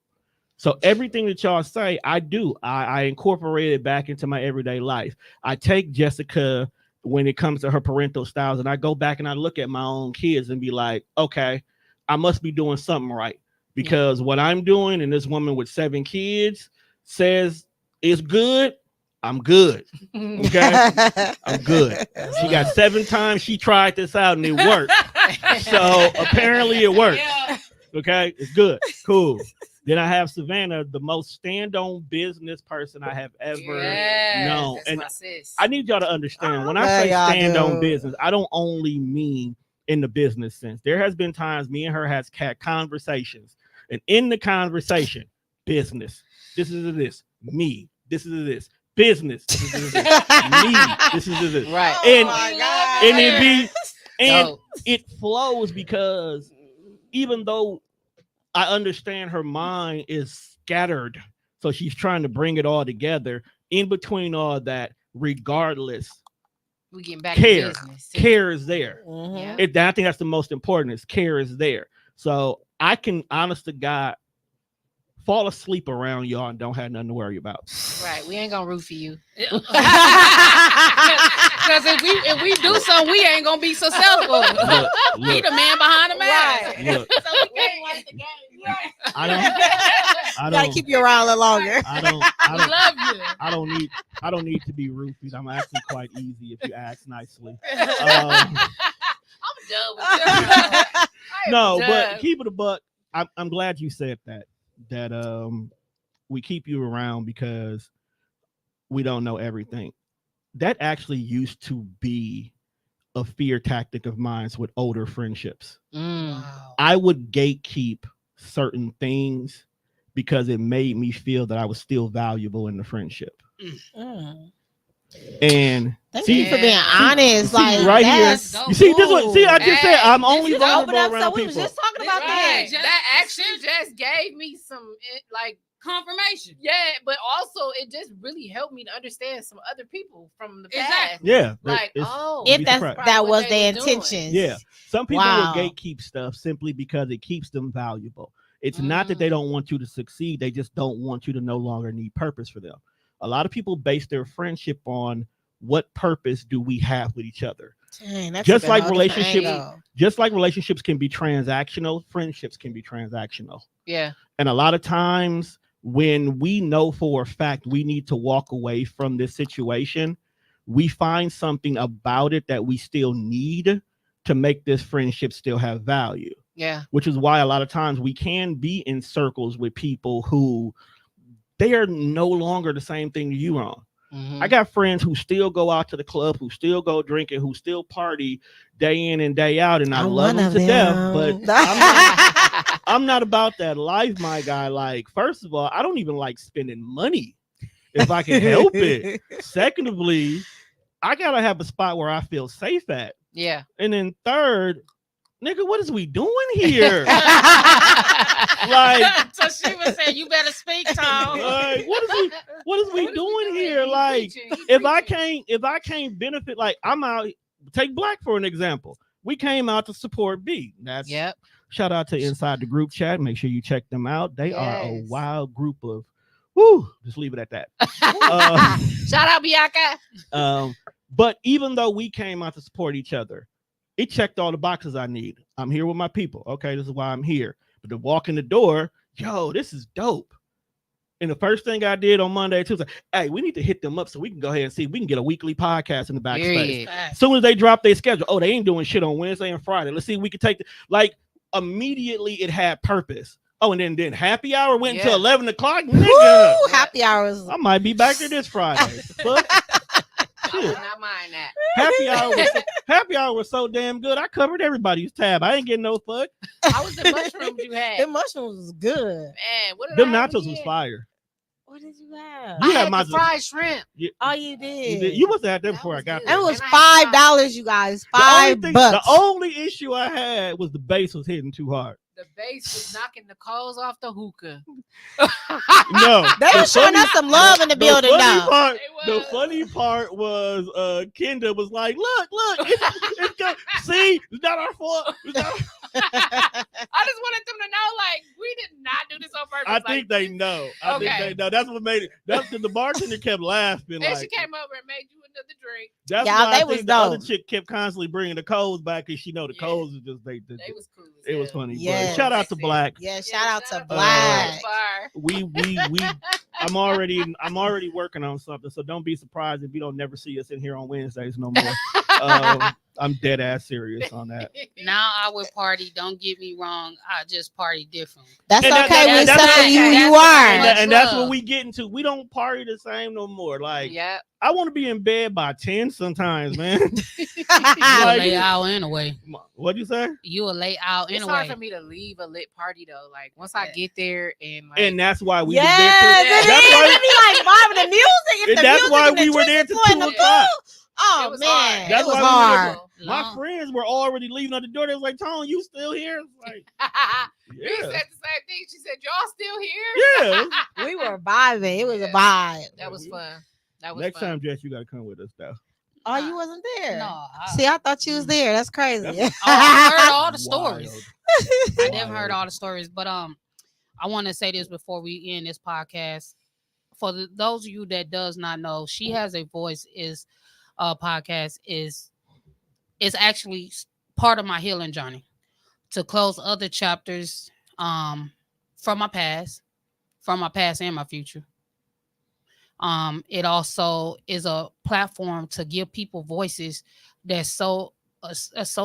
So everything that y'all say, I do. I incorporate it back into my everyday life. I take Jessica when it comes to her parental styles, and I go back and I look at my own kids and be like, okay, I must be doing something right. Because what I'm doing and this woman with 7 kids says is good, I'm good. Okay? I'm good. She got 7 times she tried this out and it worked. So apparently it works. Okay? It's good. Cool. Then I have Savannah, the most stand-on business person I have ever known. And I need y'all to understand, when I say stand-on business, I don't only mean in the business sense. There has been times me and her has had conversations, and in the conversation, business. This is this. Me. This is this. Business. This is this. Me. This is this. Right. And it flows because even though I understand her mind is scattered, so she's trying to bring it all together. In between all that, regardless, we getting back care. to business. Care is there. Mhm. I think that's the most important. Is care is there. So I can, honest to God, fall asleep around y'all and don't have nothing to worry about. Right. We ain't gonna root for you. Because if we do something, we ain't gonna be successful. He the man behind the mask. Look, So we can't watch the game. I Gotta don't keep you around a little longer. I We love you. I don't need to be roofied. I'm actually quite easy if you ask nicely. I'm done with that. No, but keep it a buck. I'm glad you said that we keep you around because we don't know everything. That actually used to be a fear tactic of mine with older friendships. Wow. I would gatekeep certain things because it made me feel that I was still valuable in the friendship. And Thank you for being honest. Like right here, you see this one. See, I just said I'm only vulnerable around we was people. just talking about Right. that. That actually just gave me some like confirmation. Yeah, but also it just really helped me to understand some other people from the past. Exactly. Yeah, Like, if that was their intentions. Yeah, some people will gatekeep stuff simply because it keeps them valuable. It's not that they don't want you to succeed; they just don't want you to no longer need purpose for them. A lot of people base their friendship on what purpose do we have with each other. Dang, just like relationships can be transactional, friendships can be transactional. Yeah. And a lot of times when we know for a fact we need to walk away from this situation, we find something about it that we still need to make this friendship still have value. Yeah. Which is why a lot of times we can be in circles with people who they are no longer the same thing you are on. I got friends who still go out to the club, who still go drinking, who still party day in and day out, and I love them to death. But I'm not about that life, my guy. Like, first of all, I don't even like spending money if I can help it. Secondly, I gotta have a spot where I feel safe at. Yeah. And then third, nigga, what is we doing here? Like, so she was saying, "You better speak, Tom." Like, what is we doing here? Like, if I can't benefit, like I'm out. Take Black for an example. We came out to support B. That's shout out to Inside the Group Chat. Make sure you check them out. They are a wild group of. Woo! Just leave it at that. Shout out Bianca. But even though we came out to support each other, it checked all the boxes I need. I'm here with my people. Okay, this is why I'm here. But to walk in the door, yo, this is dope. And the first thing I did on Monday, Tuesday, hey, we need to hit them up so we can go ahead and see if we can get a weekly podcast in the backspace. As soon as they drop their schedule, oh, they ain't doing shit on Wednesday and Friday. Let's see if we can take like immediately it had purpose. Oh, and then happy hour went Yeah. until 11 o'clock. Woo, Nigga, happy hours. I might be back there this Friday. Fuck. I would Shit. not mind that. Happy hour was so damn good. I covered everybody's tab. I ain't getting no fuck. How was the mushrooms you had? The mushrooms was good. Man, what did Them I have nachos was again? fire. What did you have? You I had had my the fried shrimp. Oh, you did. You must have had them That before I was got good. there. It was And I had $5, you guys. The only $5. The only issue I had was the bass was hitting too hard. The bass was knocking the coals off the hookah. No, They was showing us some love in the building now. The was. funny part was Kenda was like, look, it's good. See, it's not our fault. It's not I just wanted them to know, like, we did not do this on purpose. I Like, think they know. I think Okay. they know. That's what made it. That's the bartender kept laughing. and Like, she came over and made you another drink. that's Yeah, why they I was think the other dope. chick kept constantly bringing the codes back because she know the Yeah. codes is just They was cool. As it was hell. funny. Yes. But shout out to Black. Yeah, shout out to Black. Black. We I'm already working on something, so don't be surprised if you don't never see us in here on Wednesdays no more. I'm dead ass serious on that. Now I would party. Don't get me wrong. I just party different. That's And okay. We that's accepting you. okay. You That's are. And that's what love. we get into. We don't party the same no more. Like Yeah. I want to be in bed by 10 sometimes, man. You Like- a late out anyway. What'd you say? You a late out It's hard for anyway. me to leave a lit party though. Like once I get there and like And that's why we Yes, were there. it That's is. why- It be like vibing the music. If And the that's music why and the we were drinks there is to going 2 to o'clock. Oh was man, hard. That's it was why we hard. were My Long- friends were already leaving at the door. They was like, Tone, you still here? It's like, You yeah. said the same thing. She said, y'all still here? Yeah. We were vibing. It was a Yeah. vibe. That was fun. That was Next fun. time, Jess, you gotta come with us though. Oh, you wasn't there. No, See, I thought you was there. That's crazy. I heard all the stories. Wild. I never heard all the stories, but I want to say this before we end this podcast. For those of you that does not know, She Has a Voice is podcast is actually part of my healing journey to close other chapters from my past and my future. It also is a platform to give people voices that's so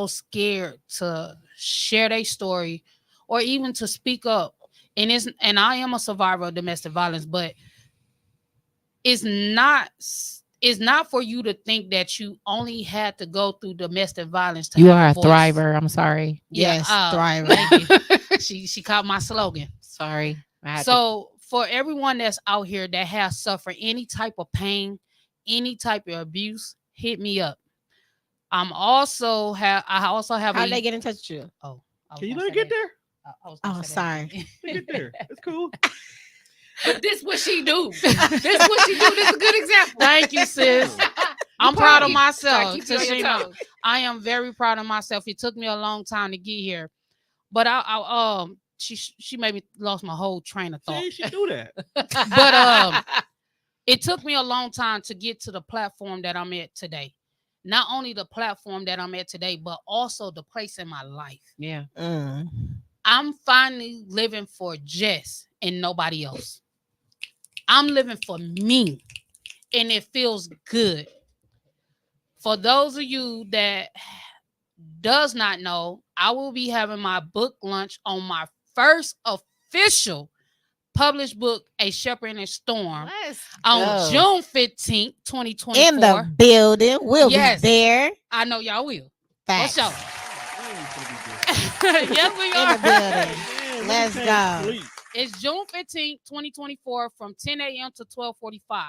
scared to share their story or even to speak up. And I am a survivor of domestic violence, but it's not for you to think that you only had to go through domestic violence to You have are a voice. thriver. I'm sorry. Yes, thriver. Thank you. She caught my slogan. Sorry. I had to- So for everyone that's out here that has suffered any type of pain, any type of abuse, hit me up. I also have How'd they get in touch with you? I was Can you gonna let say it get there? that. I was gonna Oh, say that. sorry. Get there. It's cool. But this what she do. This what she do. This is a good example. Thank you, sis. I'm You proud of keep- myself. keep you on your Tashina. toes. I am very proud of myself. It took me a long time to get here, but she made me lost my whole train of thought. See, she do that. But it took me a long time to get to the platform that I'm at today. Not only the platform that I'm at today, but also the place in my life. Yeah. I'm finally living for Jess and nobody else. I'm living for me, and it feels good. For those of you that does not know, I will be having my book launch on my first official published book, A Shepherd in a Storm, Let's on go. June 15th, 2024. In the building. We'll Yes. be there. I know y'all will. Facts. For sure. Yes, we In are. the building. Let's go. It's June 15th, 2024 from 10 a.m. to 12:45.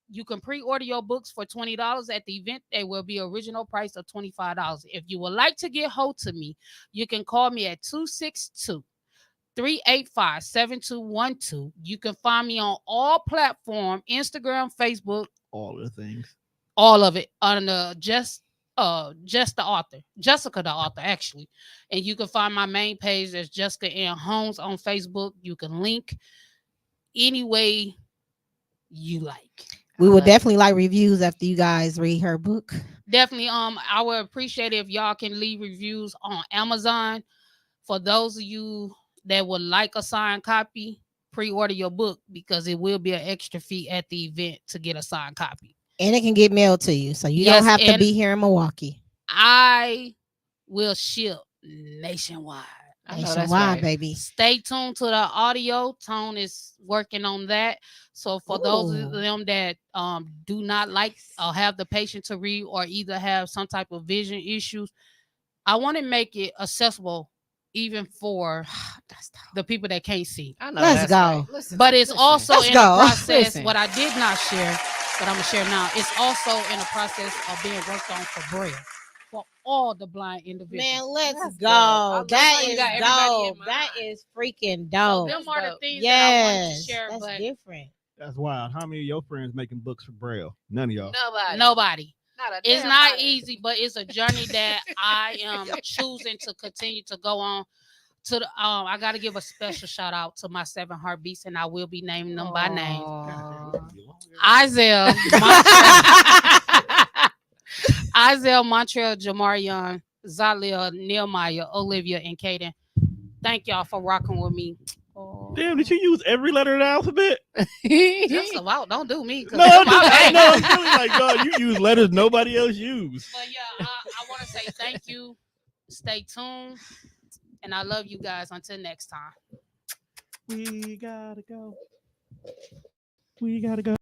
You can pre-order your books for $20 at the event. They will be original price of $25. If you would like to get hold to me, you can call me at 262-385-7212. You can find me on all platforms, Instagram, Facebook, All the things. all of it under Jessica the author, actually. And you can find my main page as Jessica N. Holmes on Facebook. You can link any way you like. We would definitely like reviews after you guys read her book. Definitely, I would appreciate it if y'all can leave reviews on Amazon. For those of you that would like a signed copy, pre-order your book because it will be an extra fee at the event to get a signed copy. And it can get mailed to you. So you Yes, don't have to and- be here in Milwaukee. I will ship nationwide. I know that's Nationwide, right. baby. Stay tuned to the audio. Tone is working on that. So for those of Ooh. them that do not like or have the patience to read or either have some type of vision issues, I want to make it accessible even for the people that can't see. I know Let's that's go. right. Listen, But it's also Let's in go. the process. Listen. What I did not share, but I'm gonna share now. It's also in the process of being worked on for Braille for all the blind individuals. Man, let's That's go. dope. I love That how you is got everybody in dope. That mind. is freaking So dope. them are the dope. things that I wanted to Yes, share, that's but different. That's wild. How many of your friends making books for Braille? None of y'all. nobody. Not a It's damn not body. easy, but it's a journey that I am choosing to continue to go on. To the I got to give a special shout out to my 7 heartbeats, and I will be naming them by name. Isaiah, Isaiah, Montreal, Jamarion, Zalia, Nehemiah, Olivia, and Kaden. Thank y'all for rocking with me. Damn, did you use every letter of the alphabet? Just about don't do me. No, I'm really like, God, you use letters nobody else use. But yeah, I want to say thank you. Stay tuned. And I love you guys. Until next time. We gotta go. We gotta go.